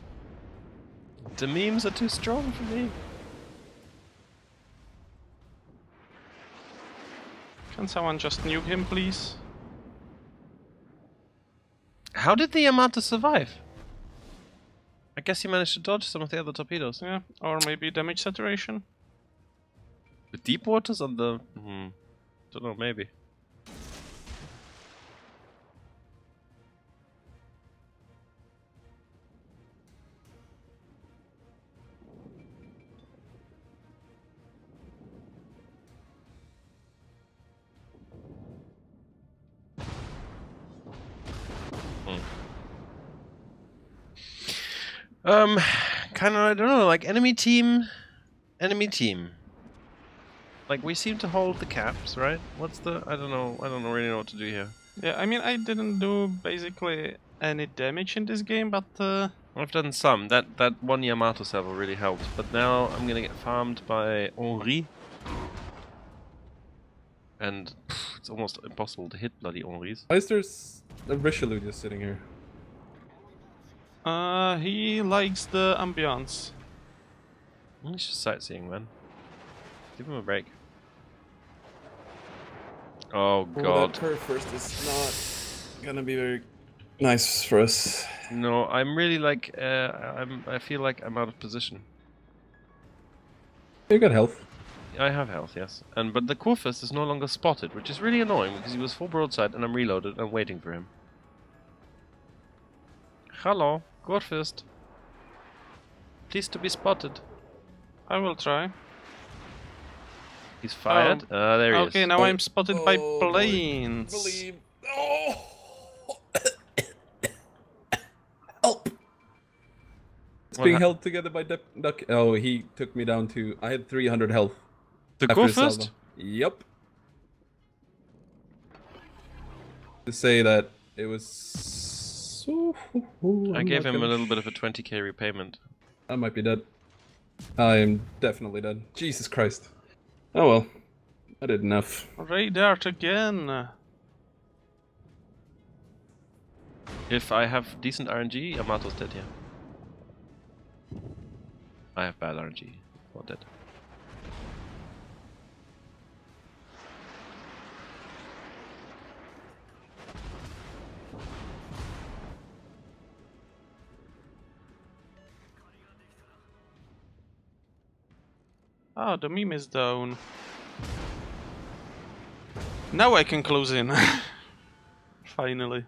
The memes are too strong for me. Can someone just nuke him, please? How did the Yamato survive? I guess he managed to dodge some of the other torpedoes. Yeah, or maybe damage saturation. The deep waters on the... don't know, maybe. Kind of, I don't know, like enemy team. Like we seem to hold the caps, right? What's the? I don't know really know what to do here. Yeah, I mean, I didn't do basically any damage in this game, but I've done some. That one Yamato server really helped, but now I'm gonna get farmed by Henri, and it's almost impossible to hit bloody Henris. Why is there a Richelieu just sitting here? he likes the ambiance. He's just sightseeing, man. Give him a break. Oh god. That curve first is not gonna be very nice for us. No, I'm really like I feel like I'm out of position. You got health. I have health, yes. But the Kurfürst is no longer spotted, which is really annoying because he was full broadside and I'm reloaded and waiting for him. Hello, Kurfürst. Please to be spotted. I will try. He's fired. There he is. Okay, now I'm spotted by planes. Believe. Oh. Help! It's being held together by Duck. Oh, he took me down to. I had 300 health. The after Kurfürst? salvo. Yep. To say that it was. I gave him a little bit of a 20k repayment. I might be dead. I am definitely dead. Jesus Christ. Oh well. I did enough. Radar again. If I have decent RNG, Yamato's dead here. I have bad RNG. Not dead. Oh, the meme is down. Now I can close in. Finally.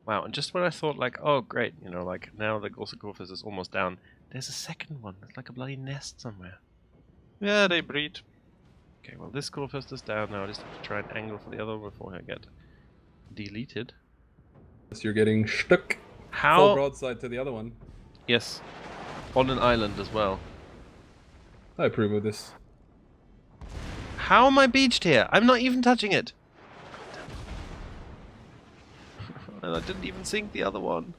Wow, and just when I thought like, oh great, you know, like now the Gorsacorphus is almost down, there's a second one. It's like a bloody nest somewhere. Yeah, they breed. Okay, well this Corphus is down now. I just have to try and angle for the other one before I get deleted. So you're getting stuck. How? Full broadside to the other one. Yes. On an island as well. I approve of this. How am I beached here? I'm not even touching it. And I didn't even sink the other one.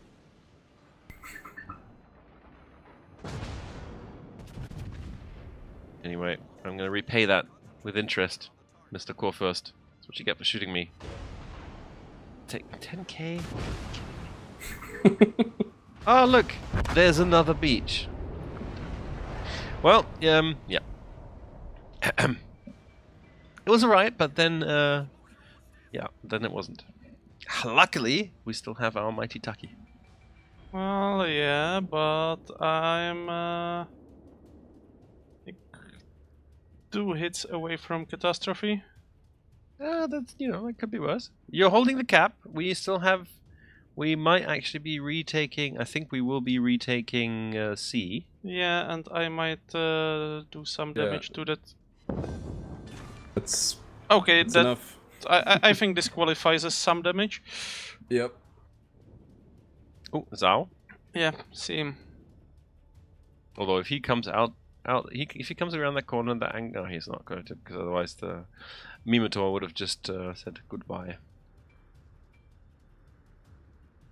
Anyway, I'm going to repay that with interest, Mr. Kurfürst. That's what you get for shooting me. Take 10k? Oh, look! There's another beach. Well, yeah. It was alright, but then Yeah, then it wasn't. Luckily, we still have our mighty Tuccy. Well, yeah, but I'm like 2 hits away from catastrophe. That's, you know, it could be worse. You're holding the cap. We still have... We might actually be retaking... I think we will be retaking C. Yeah, and I might do some damage to that. That's Okay, that's that enough. I think this qualifies as some damage. Yep. Oh, Zhao. Yeah, see him. Although if he comes if he comes around that corner, that angle, no, he's not going to, because otherwise the Mimitor would have just said goodbye.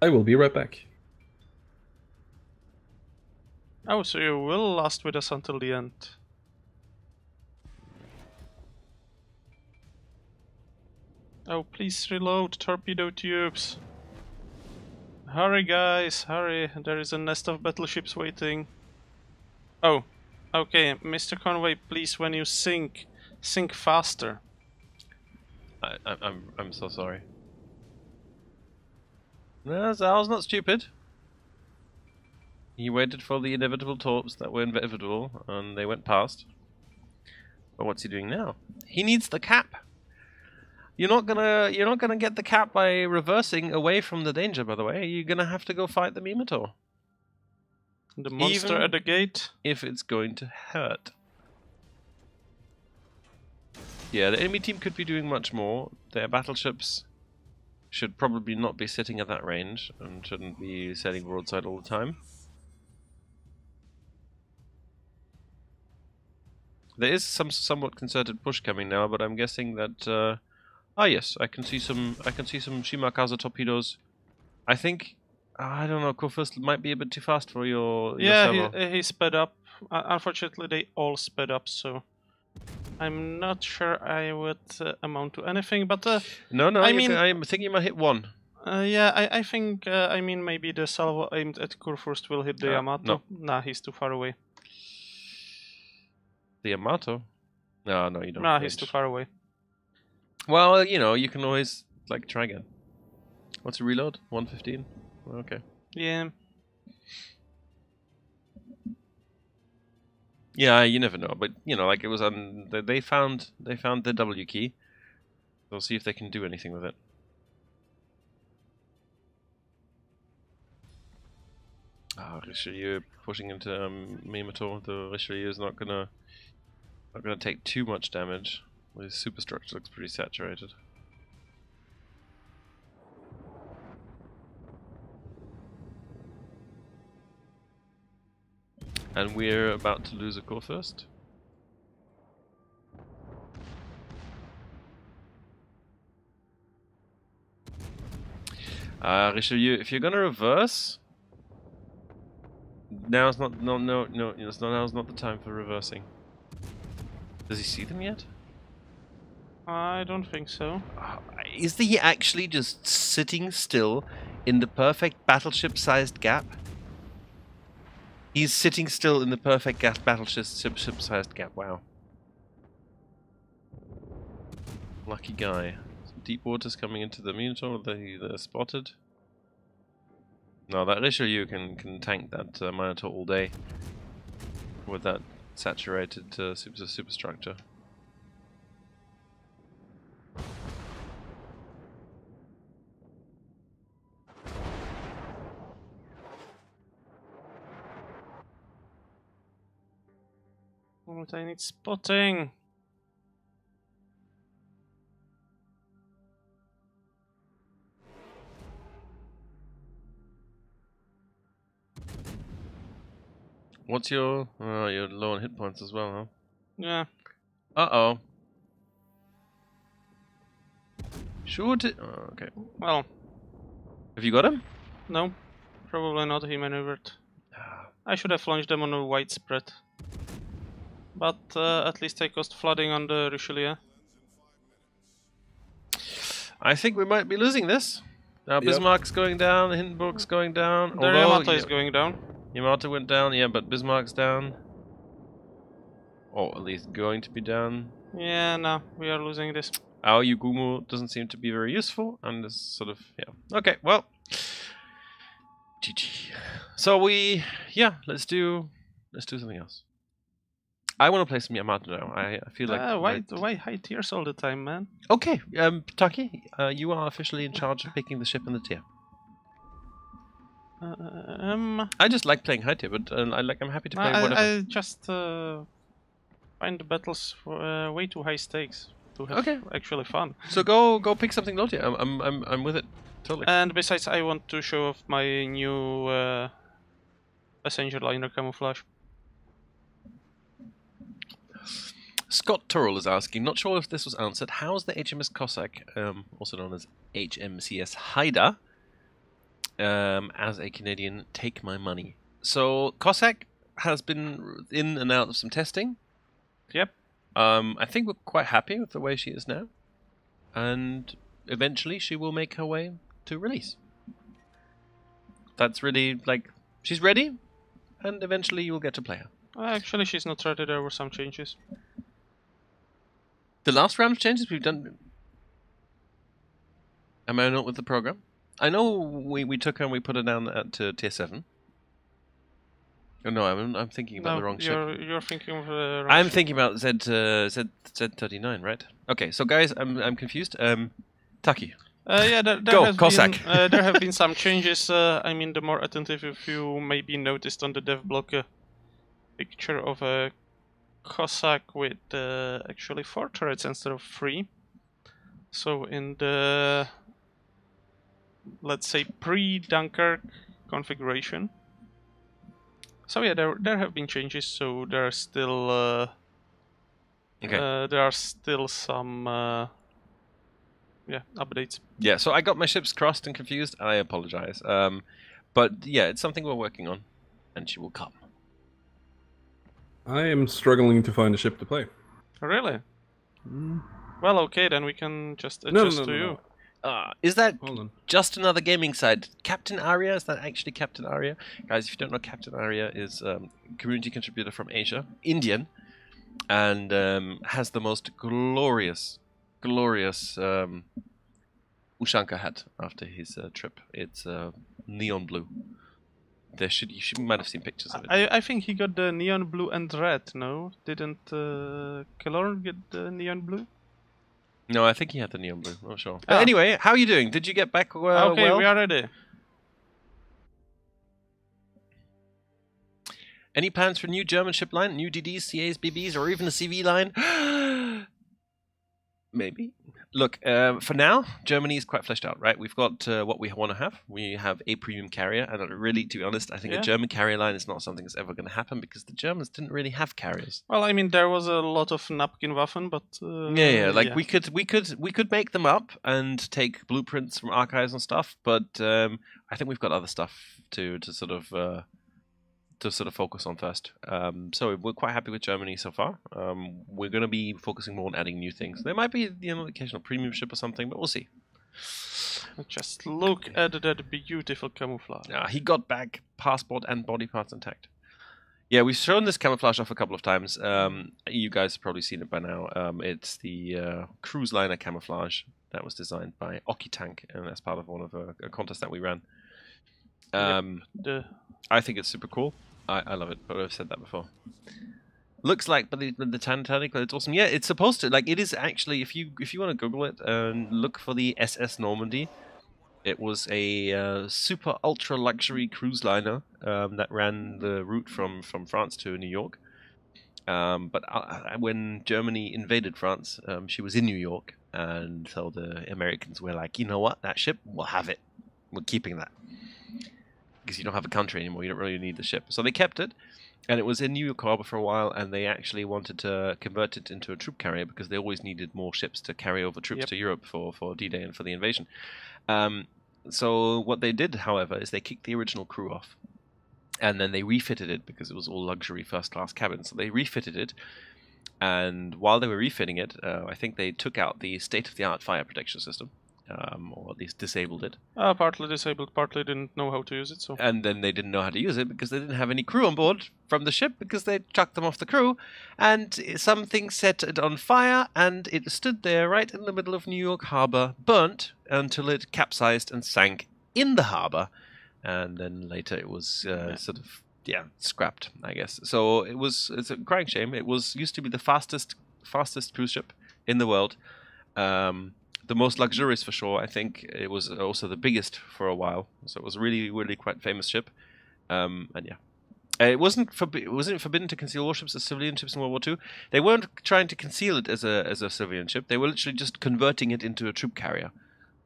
I will be right back. Oh, so you will last with us until the end. Oh, please reload torpedo tubes. Hurry, guys, hurry. There is a nest of battleships waiting. Oh, okay, MrConway, please, when you sink faster. I'm so sorry. No, Zhao's not stupid. He waited for the inevitable torps that were inevitable, and they went past. But what's he doing now? He needs the cap. You're not gonna get the cap by reversing away from the danger. By the way, you're gonna have to go fight the Mimitor. The monster Even at the gate. if it's going to hurt. Yeah, the enemy team could be doing much more. Their battleships should probably not be sitting at that range and shouldn't be setting broadside all the time. There is some somewhat concerted push coming now, but I'm guessing that. Ah, yes, I can see some Shimakaze torpedoes. I think. I don't know. Kurfürst might be a bit too fast for your Yeah, servo. he sped up. Unfortunately, they all sped up, so I'm not sure I would amount to anything. But No, I mean, I'm thinking you might hit one. yeah, I think I mean maybe the salvo aimed at Kurfürst will hit the Yamato. No. Nah, he's too far away. The Yamato? No, you don't. Nah, range. he's too far away. Well, you know, you can always like try again. What's a reload? 115. Okay. Yeah. Yeah, you never know, but you know, like it was on. They found the W key. They'll see if they can do anything with it. Ah, Richelieu pushing into Mimitor. The Richelieu is not gonna take too much damage. His superstructure looks pretty saturated. And we're about to lose a Kurfürst. Richelieu, if you're gonna reverse, now's not now's not the time for reversing. Does he see them yet? I don't think so. Is he actually just sitting still in the perfect battleship-sized gap? He's sitting still in the perfect battleship-sized gap. Wow. Lucky guy. Some deep waters coming into the Minotaur. They're spotted. No, that Richelieu can tank that Minotaur all day with that saturated superstructure. But I need spotting. What's your... Oh, you're low on hit points as well, huh? Yeah. Uh-oh. Shoot it... Oh, okay. Well, Have you got him? no. Probably not. He maneuvered. I should have launched them on a wide spread. But at least I caused flooding on the Richelieu. I think we might be losing this. Now Bismarck's going down, Hindenburg's going down. The Yamato is going down. Yamato went down, yeah, but Bismarck's down. Or at least going to be down. Yeah, no, we are losing this. Our Yugumo doesn't seem to be very useful, and this sort of Okay, well, GG. So let's do something else. I want to play some Yamato now. I feel like why high tiers all the time, man? Okay, Tuccy, you are officially in charge of picking the ship and the tier. I just like playing high tier, but I'm happy to play whatever. I just find the battles way too high stakes to have actually fun. So go pick something low tier. I'm with it totally. And besides, I want to show off my new passenger liner camouflage. Scott Turrell is asking, not sure if this was answered, how's the HMS Cossack, also known as HMCS Haida, as a Canadian, take my money? So Cossack has been in and out of some testing. Yep. I think we're quite happy with the way she is now, and eventually she will make her way to release. That's really she's ready, and eventually you will get to play her. Actually, she's not ready. There were some changes. The last round of changes we've done. Am I not with the program? I know we took her and we put her down at tier 7. Oh no, I'm thinking about the wrong ship. You're thinking of the wrong I'm ship. thinking about Z39, right? Okay, so guys, I'm confused. Tuccy. Go, Cossack. There have been some changes. I mean, the more attentive of you maybe noticed on the dev block a picture of a Cossack with actually 4 turrets instead of 3. So in the, let's say, pre-Dunkirk configuration. So yeah, there have been changes. So there are still there are still some updates. Yeah, so I got my ships crossed and confused. I apologize. But yeah, it's something we're working on, and she will come. I am struggling to find a ship to play. Really? Well, okay, then we can just adjust to you. Is that just another gaming site? Captain Arya? Is that actually Captain Arya? Guys, if you don't know, Captain Arya is a community contributor from Asia, Indian, and has the most glorious Ushanka hat after his trip. It's neon blue. You might have seen pictures of it. I think he got the neon blue and red, no? Didn't Kalorn get the neon blue? No, I think he had the neon blue. Not sure. But anyway, how are you doing? Did you get back well? Okay, we are ready. Any plans for new German ship line? New DDs, CAs, BBs, or even a CV line? Maybe. Look, for now, Germany is quite fleshed out, right? We've got what we want to have. We have a premium carrier, and really, to be honest, I think a German carrier line is not something that's ever going to happen because the Germans didn't really have carriers. Well, I mean, there was a lot of Napkin-Waffen, but we could make them up and take blueprints from archives and stuff, but I think we've got other stuff to sort of focus on first. So we're quite happy with Germany so far. We're going to be focusing more on adding new things. There might be an occasional premium ship or something, but we'll see. Just look at that beautiful camouflage. He got back passport and body parts intact. Yeah, we've shown this camouflage off a couple of times. You guys have probably seen it by now. It's the cruise liner camouflage that was designed by Okitank as part of one of a contest that we ran. I think it's super cool. I love it, but I've said that before. Looks like, but the Titanic, it's awesome. Yeah, it's supposed to. It is actually, if you want to Google it and look for the SS Normandy, it was a super ultra luxury cruise liner that ran the route from France to New York. But when Germany invaded France, she was in New York, and so the Americans were like, you know what, that ship, we'll have it. We're keeping that. Because you don't have a country anymore, you don't really need the ship. So they kept it, and it was in New York Harbor for a while, and they actually wanted to convert it into a troop carrier because they always needed more ships to carry over troops to Europe for D-Day and for the invasion. So what they did, however, is they kicked the original crew off, and then they refitted it because it was all luxury first-class cabins. So they refitted it, and while they were refitting it, I think they took out the state-of-the-art fire protection system. or at least disabled it. Partly disabled, partly didn't know how to use it. So. And then they didn't know how to use it because they didn't have any crew on board from the ship because they chucked them off the crew, and something set it on fire, and it stood there right in the middle of New York Harbor, burnt until it capsized and sank in the harbor, and then later it was sort of scrapped, I guess. So it's a crying shame. It used to be the fastest cruise ship in the world. The most luxurious for sure. I think it was also the biggest for a while. So it was really, really quite famous ship. And yeah, it wasn't forbidden to conceal warships as civilian ships in World War II. They weren't trying to conceal it as a civilian ship. They were literally just converting it into a troop carrier.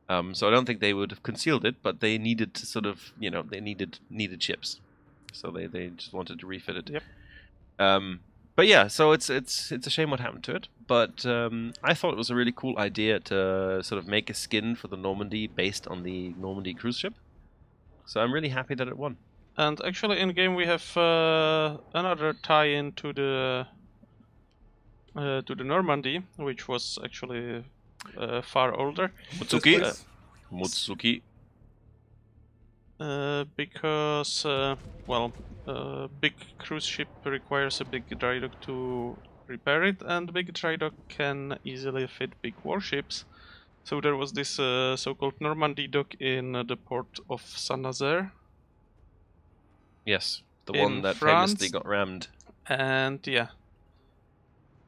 So I don't think they would have concealed it, but they needed to sort of, they needed ships. So they just wanted to refit it. Yep. But yeah, so it's a shame what happened to it. But I thought it was a really cool idea to sort of make a skin for the Normandy based on the Normandy cruise ship. So I'm really happy that it won. And actually, in game we have another tie-in to the Normandy, which was actually far older. Mutsuki. Because big cruise ship requires a big dry dock to repair it, and big dry dock can easily fit big warships. So there was this so-called Normandy dock in the port of Saint-Nazaire. Yes, the in one that France, famously got rammed. And yeah,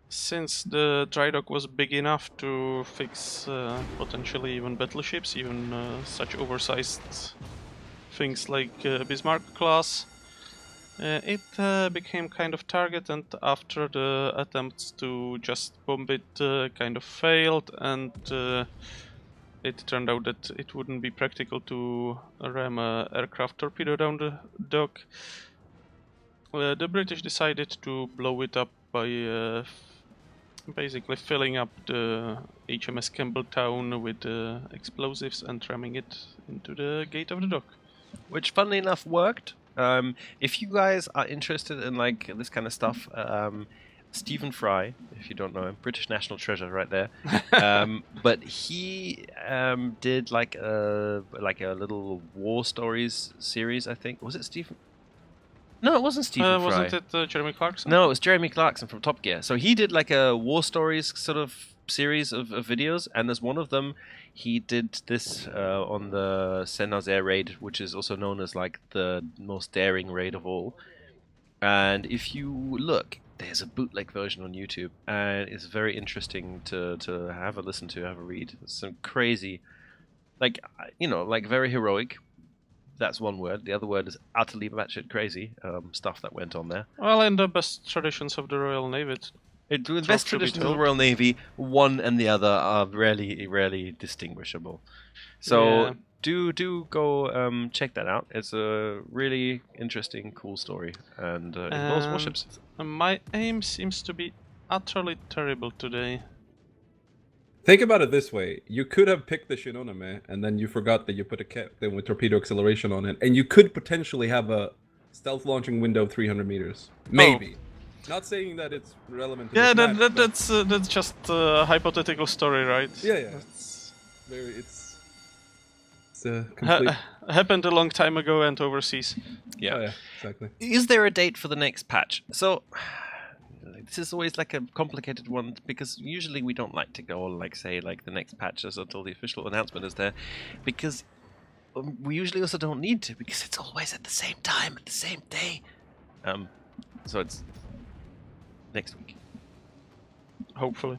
since the dry dock was big enough to fix potentially even battleships, even such oversized things like Bismarck class, it became kind of target, and after the attempts to just bomb it kind of failed, and it turned out that it wouldn't be practical to ram a aircraft torpedo down the dock. The British decided to blow it up by basically filling up the HMS Campbelltown with explosives and ramming it into the gate of the dock. Which, funnily enough, worked. If you guys are interested in like this kind of stuff, Stephen Fry, if you don't know him, British national treasure right there. But he did like a little war stories series. I think was it Stephen? No, it wasn't Stephen Fry. Wasn't it Jeremy Clarkson? No, it was Jeremy Clarkson from Top Gear. So he did like a war stories sort of series of videos, and as one of them, he did this on the Saint-Nazaire raid, which is also known as like the most daring raid of all. And if you look, there's a bootleg version on YouTube, and it's very interesting to have a listen to, have a read. It's some crazy, like very heroic. That's one word. The other word is utterly batshit crazy stuff that went on there. Well, in the best traditions of the Royal Navy. The best traditions of the Royal Navy, one and the other are rarely distinguishable. So do go check that out. It's a really interesting, cool story, and it involves warships. My aim seems to be utterly terrible today. Think about it this way: you could have picked the Shinonome, and then you forgot that you put a captain with torpedo acceleration on it, and you could potentially have a stealth launching window of 300 meters, maybe. Oh. Not saying that it's relevant. To that's just a hypothetical story, right? Yeah. It's complete... happened a long time ago and overseas. Yeah. Oh, yeah, exactly. Is there a date for the next patch? So this is always like a complicated one, because usually we don't like to go like say like the next patch is until the official announcement is there, because we usually also don't need to, because it's always at the same time at the same day. So it's next week, hopefully,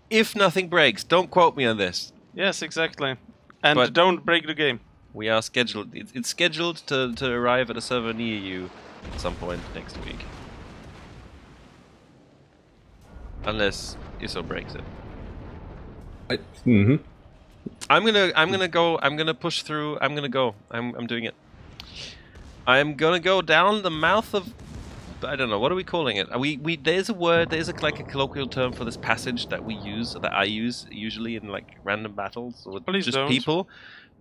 if nothing breaks. Don't quote me on this. Yes, exactly. And don't break the game. We are scheduled. It's scheduled to arrive at a server near you at some point next week, unless ISO breaks it. I'm gonna go. I'm gonna push through. I'm gonna go. I'm doing it. I'm gonna go down the mouth of. I don't know, what are we calling it? There's a word, there's like a colloquial term for this passage that I use usually in like random battles with people,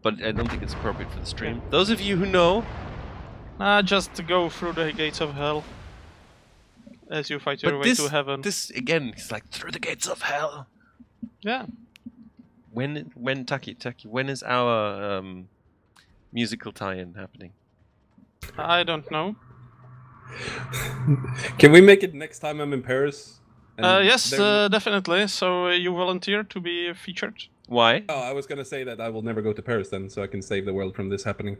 but I don't think it's appropriate for the stream. Yeah. Those of you who know, just go through the gates of hell as you fight your way to heaven. This again, it's like through the gates of hell. Yeah. When Tucky, when is our musical tie-in happening? I don't know. Can we make it next time I'm in Paris? And Yes, there- definitely. So you volunteer to be featured? Why? Oh, I was gonna say that I will never go to Paris then, so I can save the world from this happening.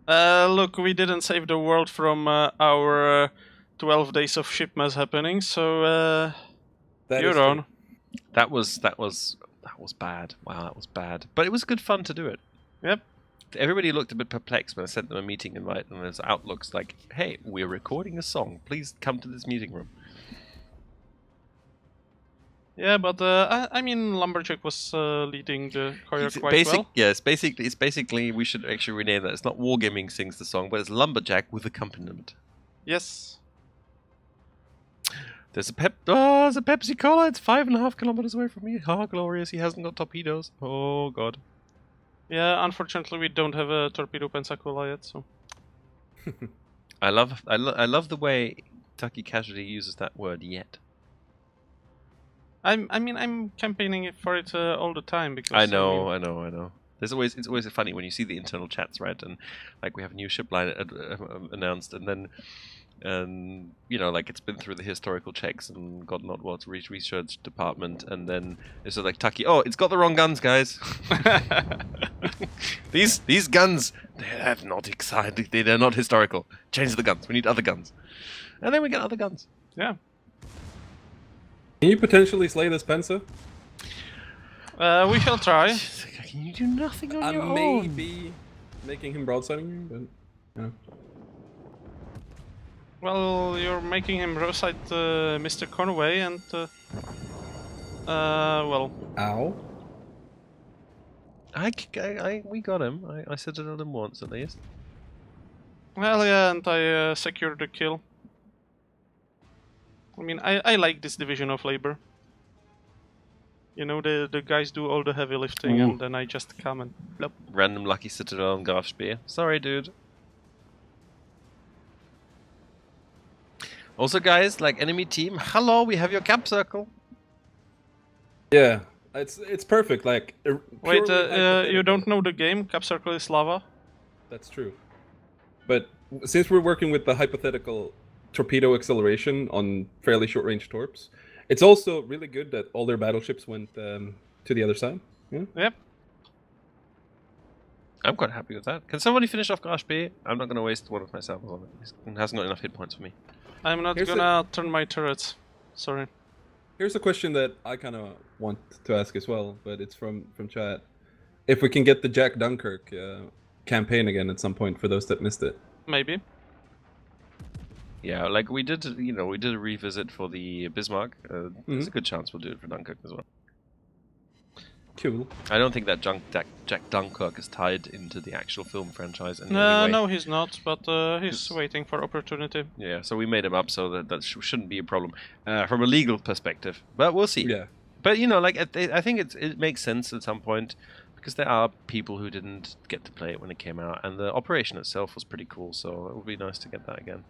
Look, we didn't save the world from our 12 days of shipments happening, so That you're is on. true. That was bad. Wow, that was bad. But it was good fun to do it. Yep. Everybody looked a bit perplexed when I sent them a meeting invite, and there's outlooks like, "Hey, we're recording a song. Please come to this meeting room." Yeah, but I mean, Lumberjack was leading the choir quite well. Yes, it's basically we should actually rename that. It's not Wargaming sings the song, but it's Lumberjack with accompaniment. Yes. There's a Pepsi Cola. It's 5.5 kilometers away from me. Ah, glorious! He hasn't got torpedoes. Oh God. Yeah, unfortunately, we don't have a torpedo Pensacola yet, so. I love the way Tucky Casualty uses that word yet. I mean, I'm campaigning for it all the time because I know. It's always funny when you see the internal chats, right? And like we have a new ship line announced, and then you know, like it's been through the historical checks and God not what's research department, and then it's sort of like Tucky, oh, it's got the wrong guns, guys. these guns, they're not exciting. They're not historical. Change the guns. We need other guns, and then we get other guns. Yeah. Can you potentially slay this Pensa? We shall try. Can you do nothing on your own? Maybe making him broadsiding you, but you know. Well, you're making him broadside MrConway, and well. Ow. We got him. I said it on him once at least. Well, yeah, and I secured the kill. I mean, I like this division of labor. You know, the guys do all the heavy lifting, and then I just come and blop. Random lucky citadel and Graf Spear. Sorry, dude. Also, guys, like enemy team, hello, we have your cap circle. Yeah, it's perfect. Like Wait, purely you don't know the game? Cap Circle is lava? That's true. But since we're working with the hypothetical torpedo acceleration on fairly short-range torps, it's also really good that all their battleships went to the other side. Yeah? Yep. I'm quite happy with that. Can somebody finish off Graf Spear? I'm not going to waste one of my samples on it. It hasn't got enough hit points for me. I'm not gonna turn my turrets. Sorry. Here's a question that I kind of want to ask as well, but it's from chat. If we can get the Jack Dunkirk campaign again at some point for those that missed it. Maybe. Yeah, like we did, you know, we did a revisit for the Bismarck. There's a good chance we'll do it for Dunkirk as well. Cool. I don't think that Jack Dunkirk is tied into the actual film franchise in any way. No, he's not, but he's waiting for opportunity. Yeah, so we made him up so that shouldn't be a problem from a legal perspective. But we'll see. Yeah. But you know, like I think it makes sense at some point because there are people who didn't get to play it when it came out, and the operation itself was pretty cool. So it would be nice to get that again.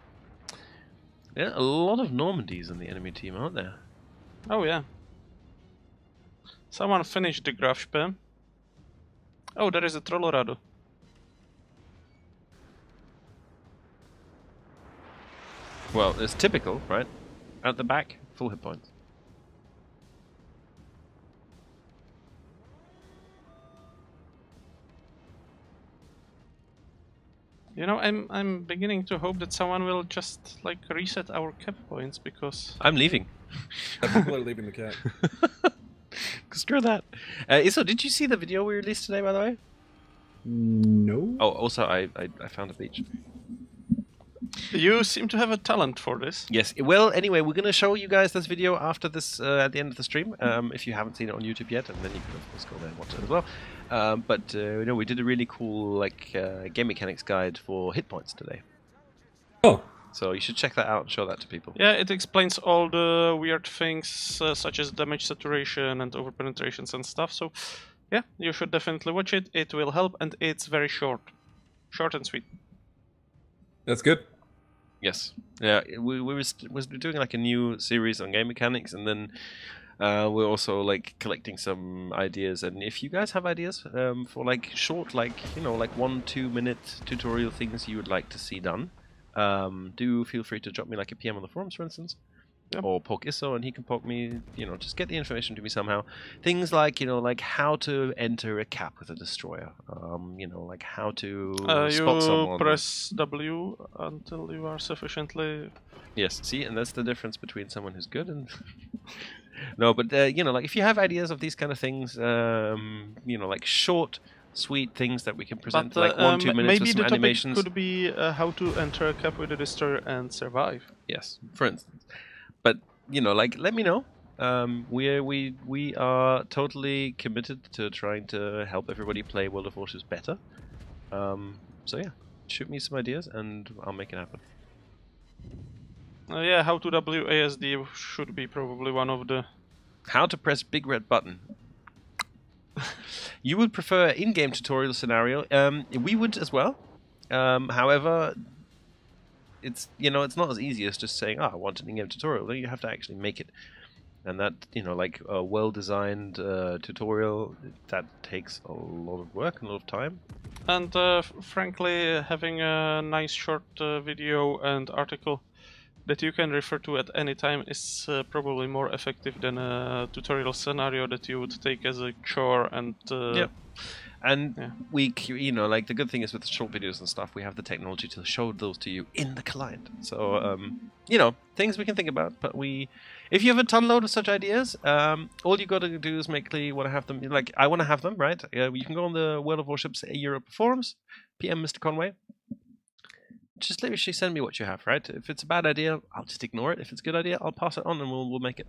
Yeah, a lot of Normandies in the enemy team, aren't there? Oh yeah. Someone finished the Graf Speer. Oh, there is a Trollorado. Well, it's typical, right? At the back, full hit points. You know, I'm beginning to hope that someone will just like reset our cap points because I'm leaving. People are leaving the cat. Screw that. Iso, did you see the video we released today, by the way? No. Oh, also, I found a beach. you seem to have a talent for this. Yes. Well, anyway, we're going to show you guys this video after this, at the end of the stream, if you haven't seen it on YouTube yet, and then you can, of course, go there and watch it as well. But, you know, we did a really cool, like, game mechanics guide for hit points today. Oh. So you should check that out and show that to people. Yeah, it explains all the weird things such as damage saturation and overpenetrations and stuff. So, yeah, you should definitely watch it. It will help, and it's very short. Short and sweet. That's good. Yes. Yeah, we were doing like a new series on game mechanics, and then We're also like collecting some ideas, and if you guys have ideas for like short, like 1-2 minute tutorial things you would like to see done, do feel free to drop me like a PM on the forums, for instance. Yep. Or poke Isso and he can poke me, just get the information to me somehow. Things like, like how to enter a cap with a destroyer. Like how to spot you someone. press W until you are sufficiently... Yes, see, and that's the difference between someone who's good and... No, but, like if you have ideas of these kind of things, like short, sweet things that we can present, like 1-2 minutes with some animations. Maybe the topic could be how to enter a cap with a destroyer and survive. Yes, for instance. But like let me know. We are totally committed to trying to help everybody play World of Warships better. So yeah, shoot me some ideas and I'll make it happen. Yeah, how to WASD should be probably one of the... How to press big red button. You would prefer in-game tutorial scenario. We would as well. However, it's it's not as easy as just saying, I want an in-game tutorial. Then you have to actually make it, and that like a well-designed tutorial, that takes a lot of work and a lot of time. And frankly, having a nice short video and article that you can refer to at any time is probably more effective than a tutorial scenario that you would take as a chore and... And we, like the good thing is with the short videos and stuff, we have the technology to show those to you in the client. So, things we can think about. But if you have a ton load of such ideas, all you got to do is make clear you want to have them. Like, I want to have them, right? You can go on the World of Warships Europe forums, PM MrConway. Just literally send me what you have, right? If it's a bad idea, I'll just ignore it. If it's a good idea, I'll pass it on and we'll make it.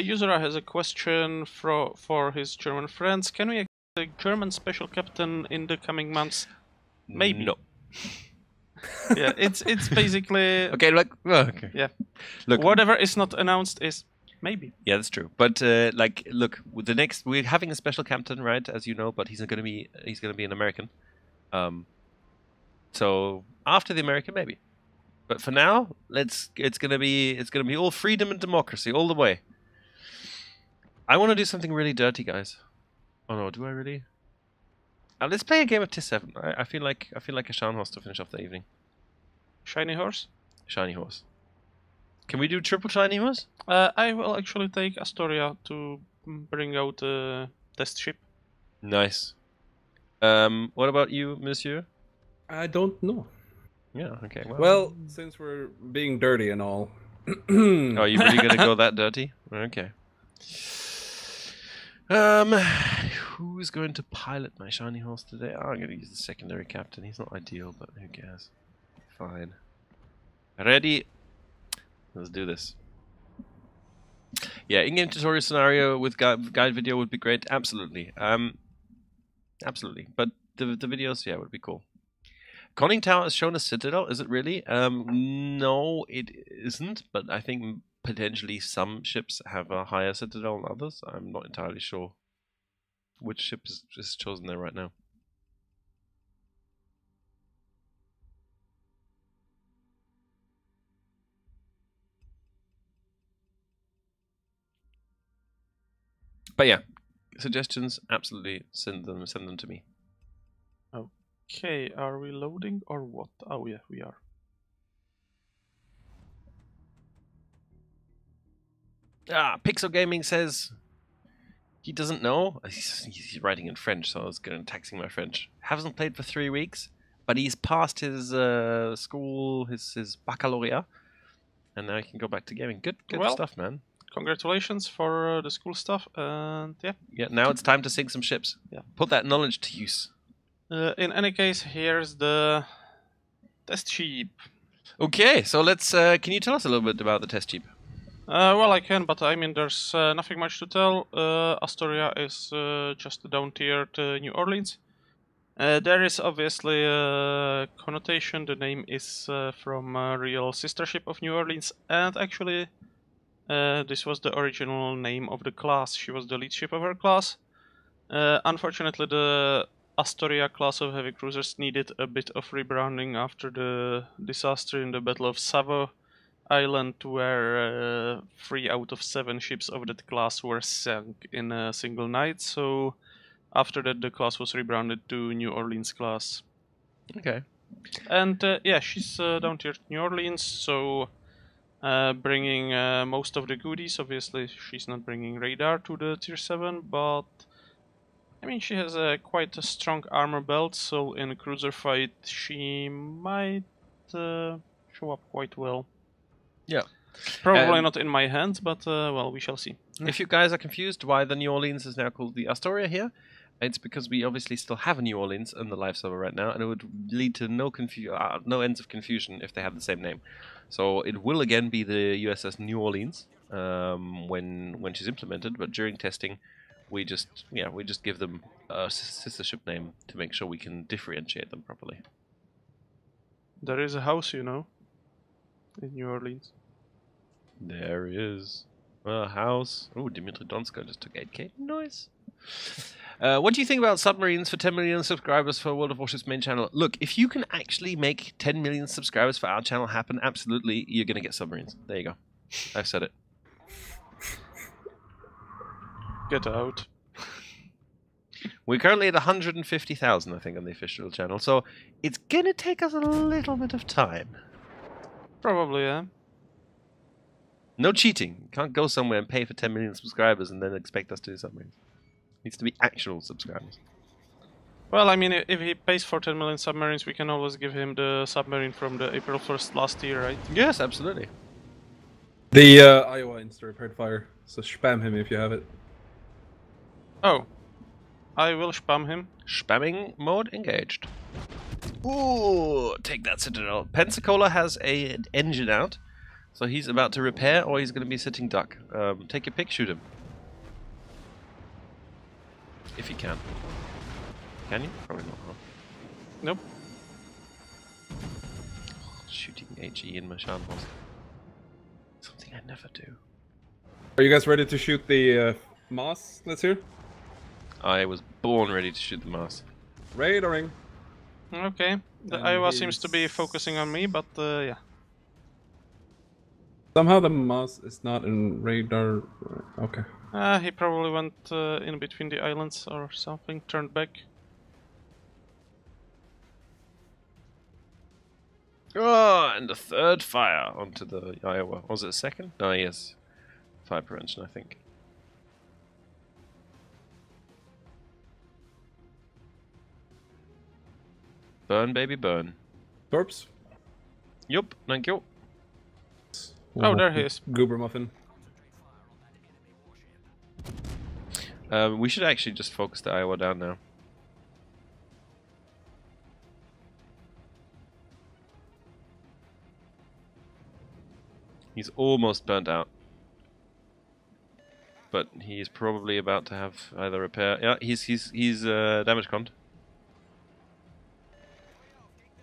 User has a question for his German friends. Can we a German special captain in the coming months? Maybe. No. Yeah, it's basically... Okay, look. Okay. Yeah. Look. Whatever is not announced is maybe. Yeah, that's true. But look, with the next, we're having a special captain, right? As you know, but he's gonna be an American. So after the American, maybe. But for now, it's gonna be all freedom and democracy all the way. I want to do something really dirty, guys. Oh no, do I really? Let's play a game of TIS-7. I feel like a Scharnhorst to finish off the evening. Shiny horse? Shiny horse. Can we do triple shiny horse? I will actually take Astoria to bring out a test ship. Nice. What about you, monsieur? I don't know. Yeah, okay. Well, since we're being dirty and all... Oh, you really gonna go that dirty? Okay. Who's going to pilot my shiny horse today? Oh, I'm gonna use the secondary captain. He's not ideal, but who cares? Fine. Ready? Let's do this. Yeah, in-game tutorial scenario with guide video would be great. Absolutely. Absolutely. But the videos, yeah, would be cool. Conning Tower has shown a citadel. Is it really? No, it isn't. But I think potentially some ships have a higher citadel than others. I'm not entirely sure which ship is chosen there right now. But yeah, suggestions, absolutely send them to me. Okay, are we loading or what? Oh yeah, we are. Pixel Gaming says he doesn't know. He's writing in French, so I was going taxing my French. Hasn't played for 3 weeks, but he's passed his school, his baccalaureate, and now he can go back to gaming. Good stuff, man. Congratulations for the school stuff, and yeah. Yeah, now it's time to sink some ships. Yeah. Put that knowledge to use. In any case, here's the test ship. Okay, so let's. Can you tell us a little bit about the test ship? Well, I can, but I mean, there's nothing much to tell. Astoria is just down tier to New Orleans. There is obviously a connotation. The name is from a real sister ship of New Orleans, and actually, this was the original name of the class. She was the lead ship of her class. Unfortunately, the Astoria class of heavy cruisers needed a bit of rebranding after the disaster in the Battle of Savo, island where 3 out of 7 ships of that class were sunk in a single night. So after that, the class was rebranded to New Orleans class. Okay. And yeah, she's down here at New Orleans, so bringing most of the goodies. Obviously, she's not bringing radar to the tier 7, but I mean, she has quite a strong armor belt, so in a cruiser fight, she might show up quite well. Yeah. Probably not in my hands, but well, we shall see. If you guys are confused why the New Orleans is now called the Astoria here, it's because we obviously still have a New Orleans in the live server right now, and it would lead to no ends of confusion if they have the same name. So it will again be the USS New Orleans when she's implemented, but during testing, we just give them a sister ship name to make sure we can differentiate them properly. There is a house, you know, in New Orleans. There is a house. Oh, Dimitri Donsko just took 8K. Nice. What do you think about submarines for 10 million subscribers for World of Warships main channel? Look, if you can actually make 10 million subscribers for our channel happen, absolutely, you're going to get submarines. There you go. I've said it. Get out. We're currently at 150,000, I think, on the official channel, so it's going to take us a little bit of time. Probably, yeah. No cheating. You can't go somewhere and pay for 10 million subscribers and then expect us to do submarines. It needs to be actual subscribers. Well, I mean, if he pays for 10 million submarines, we can always give him the submarine from the April 1st last year, right? Yes, absolutely. The Iowa Insta repaired fire, so spam him if you have it. Oh. I will spam him. Spamming mode engaged. Ooh, take that, Citadel. Pensacola has an engine out, so he's about to repair, or he's going to be sitting duck. Take your pick, shoot him. If you can. Can you? Probably not, huh? Nope. Shooting HE in Mashan was something I never do. Are you guys ready to shoot the Moss? Let's hear. I was born ready to shoot the Mars. Radaring. Okay. The And Iowa he's- seems to be focusing on me, but yeah. Somehow the Moss is not in radar. Okay. He probably went in between the islands or something, turned back. Oh, and the third fire onto the Iowa. Was it a second? No, yes. Fire prevention, I think. Burn, baby, burn. Corpse. Yup, thank you. Oh, there he is. Goober Muffin. We should actually just focus the Iowa down now. He's almost burnt out. But he's probably about to have either repair. Yeah, he's damage conned.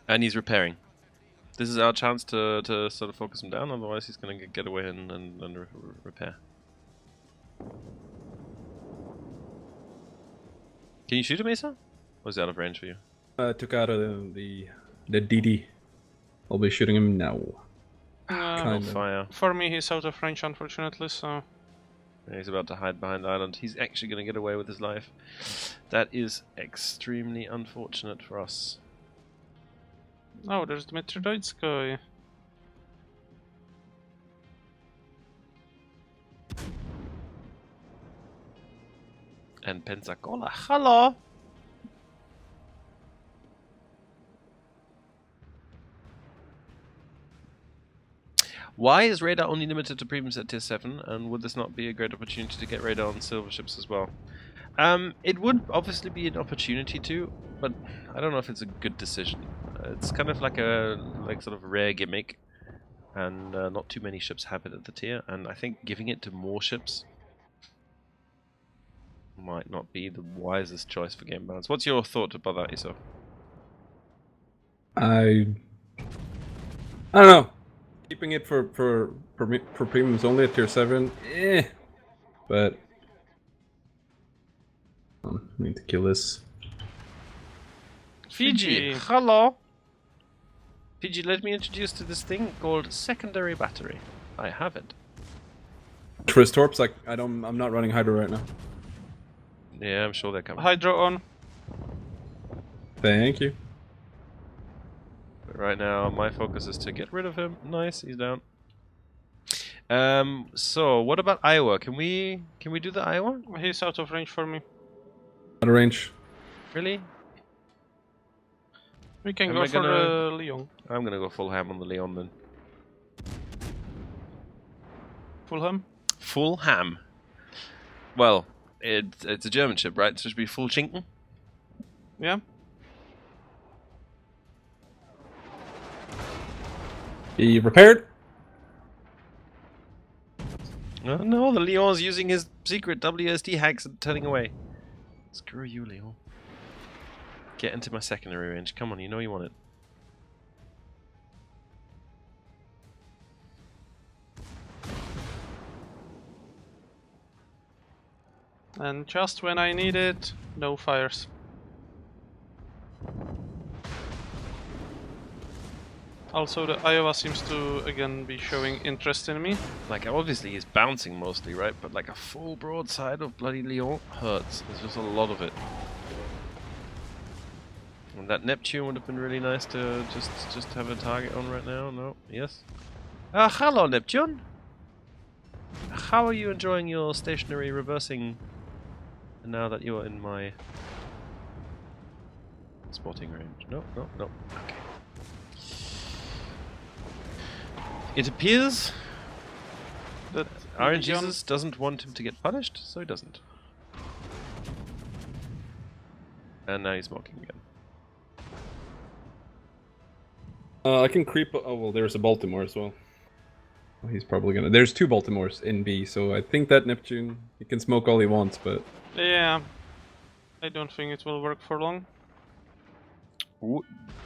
And he's repairing. This is our chance to sort of focus him down, otherwise he's going to get away and repair. Can you shoot him, Asa? Or is he out of range for you? Took out the DD. I'll be shooting him now. Kinda. Fire. For me, he's out of range, unfortunately, so... And he's about to hide behind the island. He's actually going to get away with his life. That is extremely unfortunate for us. Oh, there's Dmitry Doitskoy. And Pensacola. Hello! Why is radar only limited to premiums at tier 7, and would this not be a great opportunity to get radar on silver ships as well? It would obviously be an opportunity to, but I don't know if it's a good decision. It's kind of like a sort of rare gimmick, and not too many ships have it at the tier, and I think giving it to more ships might not be the wisest choice for game balance. What's your thought about that, Iso? I don't know. Keeping it for premiums only at tier 7, but I need to kill this. Fiji, hello! PG, let me introduce to this thing called secondary battery. I have it. Tris Torps, I'm not running Hydro right now. Yeah, I'm sure they're coming. Hydro on. Thank you. But right now, my focus is to get rid of him. Nice, he's down. So what about Iowa? Can we do the Iowa? He's out of range for me. Out of range. Really? We can Am go I for gonna- Leon. I'm gonna go full ham on the Leon then. Fulham. Full ham. Well, it's a German ship, right? So it should be full Schinken. Yeah. He repaired. No, the Leon's using his secret WSD hacks and turning away. Screw you, Leon. Get into my secondary range. Come on, you know you want it. And just when I need it, no fires. Also, the Iowa seems to again be showing interest in me. Like, obviously he's bouncing mostly, right? But like a full broadside of bloody Leon hurts. There's just a lot of it. And that Neptune would have been really nice to just have a target on right now. No? Yes? Hello, Neptune! How are you enjoying your stationary reversing now that you're in my spotting range? No, no, no. Okay. It appears That Iron Leon- Jesus doesn't want him to get punished, so he doesn't. And now he's smoking again. I can creep. Oh well, there's a Baltimore as well. He's probably gonna. There's two Baltimores in B, so I think that Neptune, he can smoke all he wants, but Yeah, I don't think it will work for long. Ooh,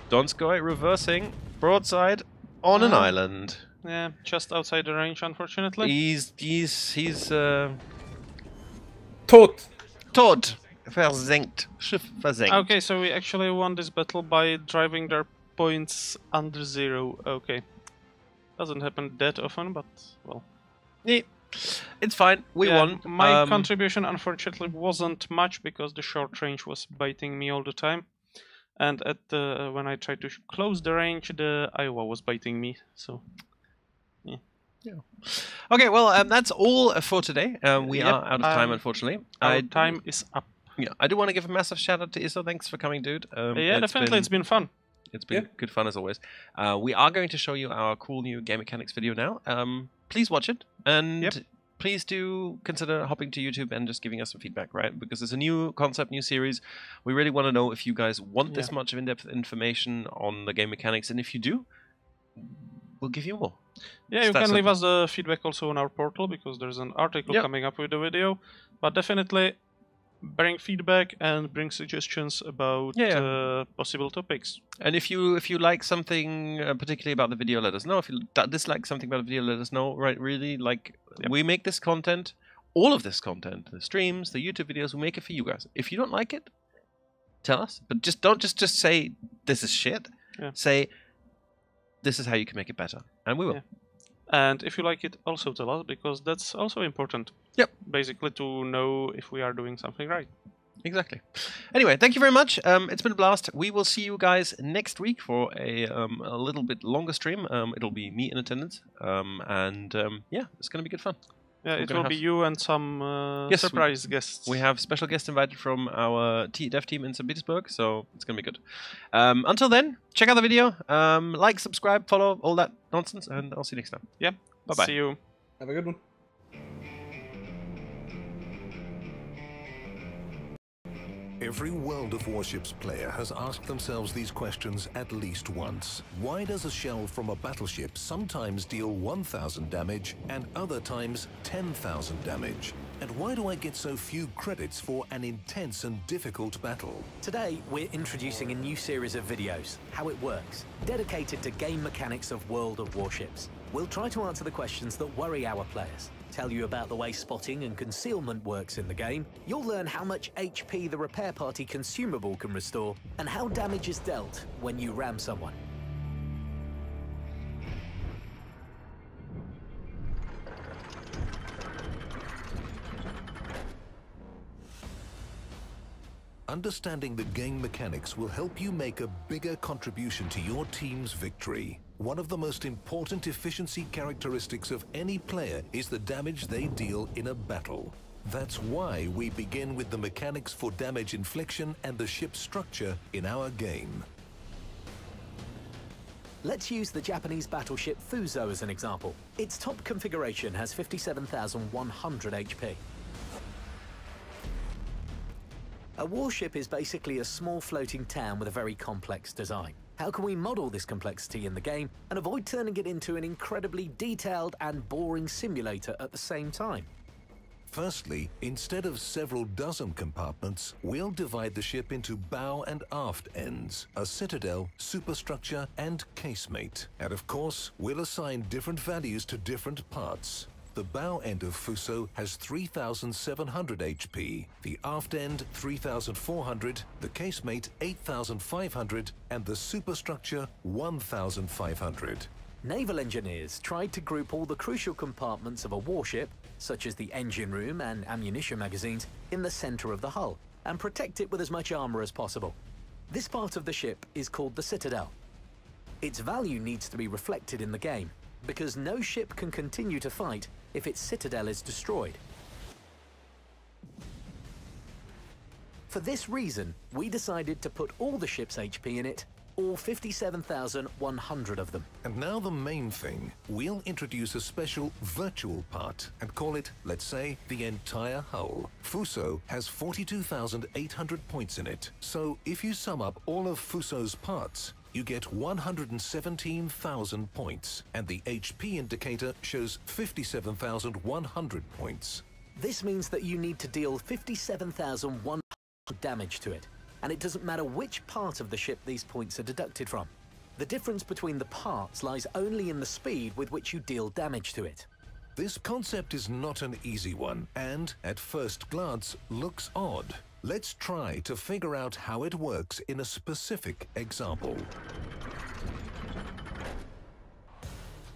Donskoy reversing broadside on an island. Yeah, just outside the range, unfortunately. He's tot. Todd versenkt. Schiff versenkt. Okay, so we actually won this battle by driving their points under 0. Okay. Doesn't happen that often, but well. Yeah, it's fine. We Yeah, won. My contribution unfortunately wasn't much because the short range was biting me all the time. And at when I tried to close the range, the Iowa was biting me. So Okay, well, that's all for today. We Yep, are out of time, unfortunately. our time is up. Yeah, I do want to give a massive shout out to Iso. Thanks for coming, dude. Yeah, definitely, it's been fun. It's been good fun as always. We are going to show you our cool new game mechanics video now. Please watch it, and please do consider hopping to YouTube and just giving us some feedback, right? Because it's a new concept, new series. We really want to know if you guys want this much of in-depth information on the game mechanics, and if you do, we'll give you more. Yeah, you can leave us the feedback also on our portal, because there's an article coming up with the video. But definitely bring feedback and bring suggestions about possible topics. And if you like something particularly about the video, let us know. If you dislike something about the video, let us know. Right? Really, like we make this content, all of this content, the streams, the YouTube videos, we make it for you guys. If you don't like it, tell us. But just don't just say this is shit. Yeah. Say this is how you can make it better, and we will. Yeah. And if you like it, also tell us, because that's also important. Yep. Basically, to know if we are doing something right. Exactly. Anyway, thank you very much. It's been a blast. We will see you guys next week for a little bit longer stream. It'll be me in attendance, and yeah, it's going to be good fun. Yeah, it will be you and some surprise guests. We have special guests invited from our dev team in St. Petersburg, so it's going to be good. Until then, check out the video, like, subscribe, follow, all that nonsense, and I'll see you next time. Yeah. Bye-bye. See you. Have a good one. Every World of Warships player has asked themselves these questions at least once. Why does a shell from a battleship sometimes deal 1,000 damage and other times 10,000 damage? And why do I get so few credits for an intense and difficult battle? Today, we're introducing a new series of videos, How It Works, dedicated to game mechanics of World of Warships. We'll try to answer the questions that worry our players, tell you about the way spotting and concealment works in the game. You'll learn how much HP the repair party consumable can restore, and how damage is dealt when you ram someone. Understanding the game mechanics will help you make a bigger contribution to your team's victory. One of the most important efficiency characteristics of any player is the damage they deal in a battle. That's why we begin with the mechanics for damage infliction and the ship's structure in our game. Let's use the Japanese battleship Fuso as an example. Its top configuration has 57,100 HP. A warship is basically a small floating town with a very complex design. How can we model this complexity in the game and avoid turning it into an incredibly detailed and boring simulator at the same time? Firstly, instead of several dozen compartments, we'll divide the ship into bow and aft ends, a citadel, superstructure, and casemate. And of course, we'll assign different values to different parts. The bow end of Fuso has 3,700 HP, the aft end 3,400, the casemate 8,500, and the superstructure 1,500. Naval engineers tried to group all the crucial compartments of a warship, such as the engine room and ammunition magazines, in the center of the hull, and protect it with as much armor as possible. This part of the ship is called the citadel. Its value needs to be reflected in the game, because no ship can continue to fight if its citadel is destroyed. For this reason, we decided to put all the ship's HP in it, all 57,100 of them. And now the main thing. We'll introduce a special virtual part and call it, let's say, the entire hull. Fuso has 42,800 points in it, so if you sum up all of Fuso's parts, you get 117,000 points, and the HP indicator shows 57,100 points. This means that you need to deal 57,100 damage to it, and it doesn't matter which part of the ship these points are deducted from. The difference between the parts lies only in the speed with which you deal damage to it. This concept is not an easy one, and, at first glance, looks odd. Let's try to figure out how it works in a specific example.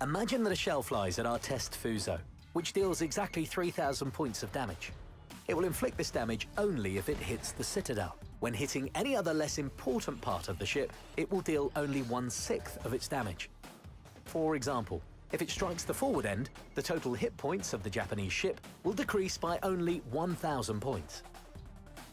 Imagine that a shell flies at our test Fuso, which deals exactly 3,000 points of damage. It will inflict this damage only if it hits the citadel. When hitting any other less important part of the ship, it will deal only 1/6 of its damage. For example, if it strikes the forward end, the total hit points of the Japanese ship will decrease by only 1,000 points.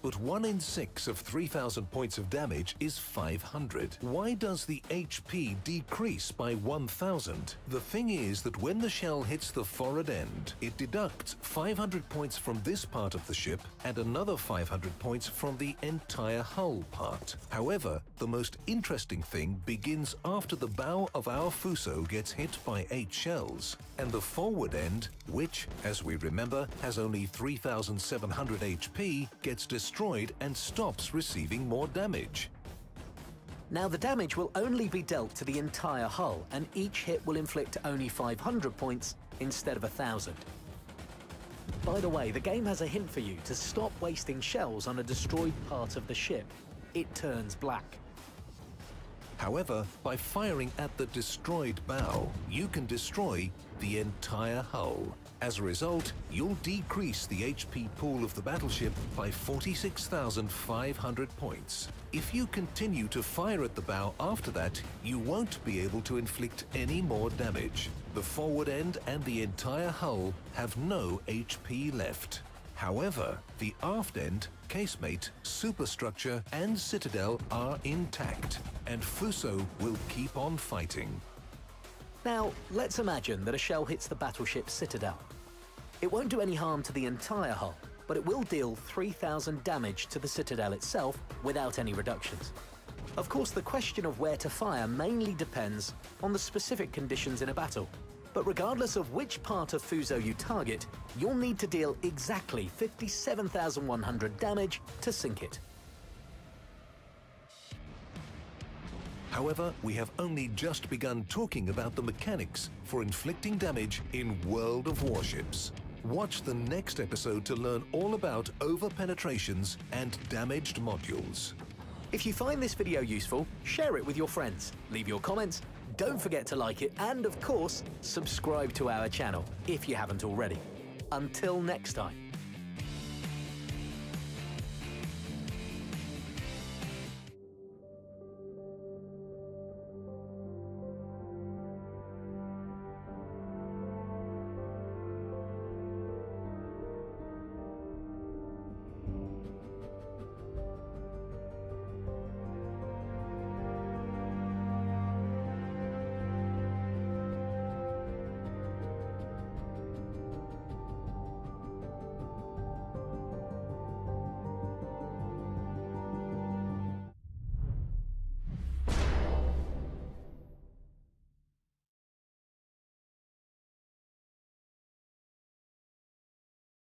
But 1 in 6 of 3,000 points of damage is 500. Why does the HP decrease by 1,000? The thing is that when the shell hits the forward end, it deducts 500 points from this part of the ship and another 500 points from the entire hull part. However, the most interesting thing begins after the bow of our Fuso gets hit by 8 shells, and the forward end, which, as we remember, has only 3,700 HP, gets destroyed and stops receiving more damage. Now the damage will only be dealt to the entire hull, and each hit will inflict only 500 points instead of 1,000. By the way, the game has a hint for you to stop wasting shells on a destroyed part of the ship. It turns black. However, by firing at the destroyed bow, you can destroy the entire hull. As a result, you'll decrease the HP pool of the battleship by 46,500 points. If you continue to fire at the bow after that, you won't be able to inflict any more damage. The forward end and the entire hull have no HP left. However, the aft end, casemate, superstructure, and citadel are intact, and Fuso will keep on fighting. Now, let's imagine that a shell hits the battleship's citadel. It won't do any harm to the entire hull, but it will deal 3,000 damage to the citadel itself without any reductions. Of course, the question of where to fire mainly depends on the specific conditions in a battle. But regardless of which part of Fuso you target, you'll need to deal exactly 57,100 damage to sink it. However, we have only just begun talking about the mechanics for inflicting damage in World of Warships. Watch the next episode to learn all about over-penetrations and damaged modules. If you find this video useful, share it with your friends, leave your comments, don't forget to like it, and of course, subscribe to our channel if you haven't already. Until next time.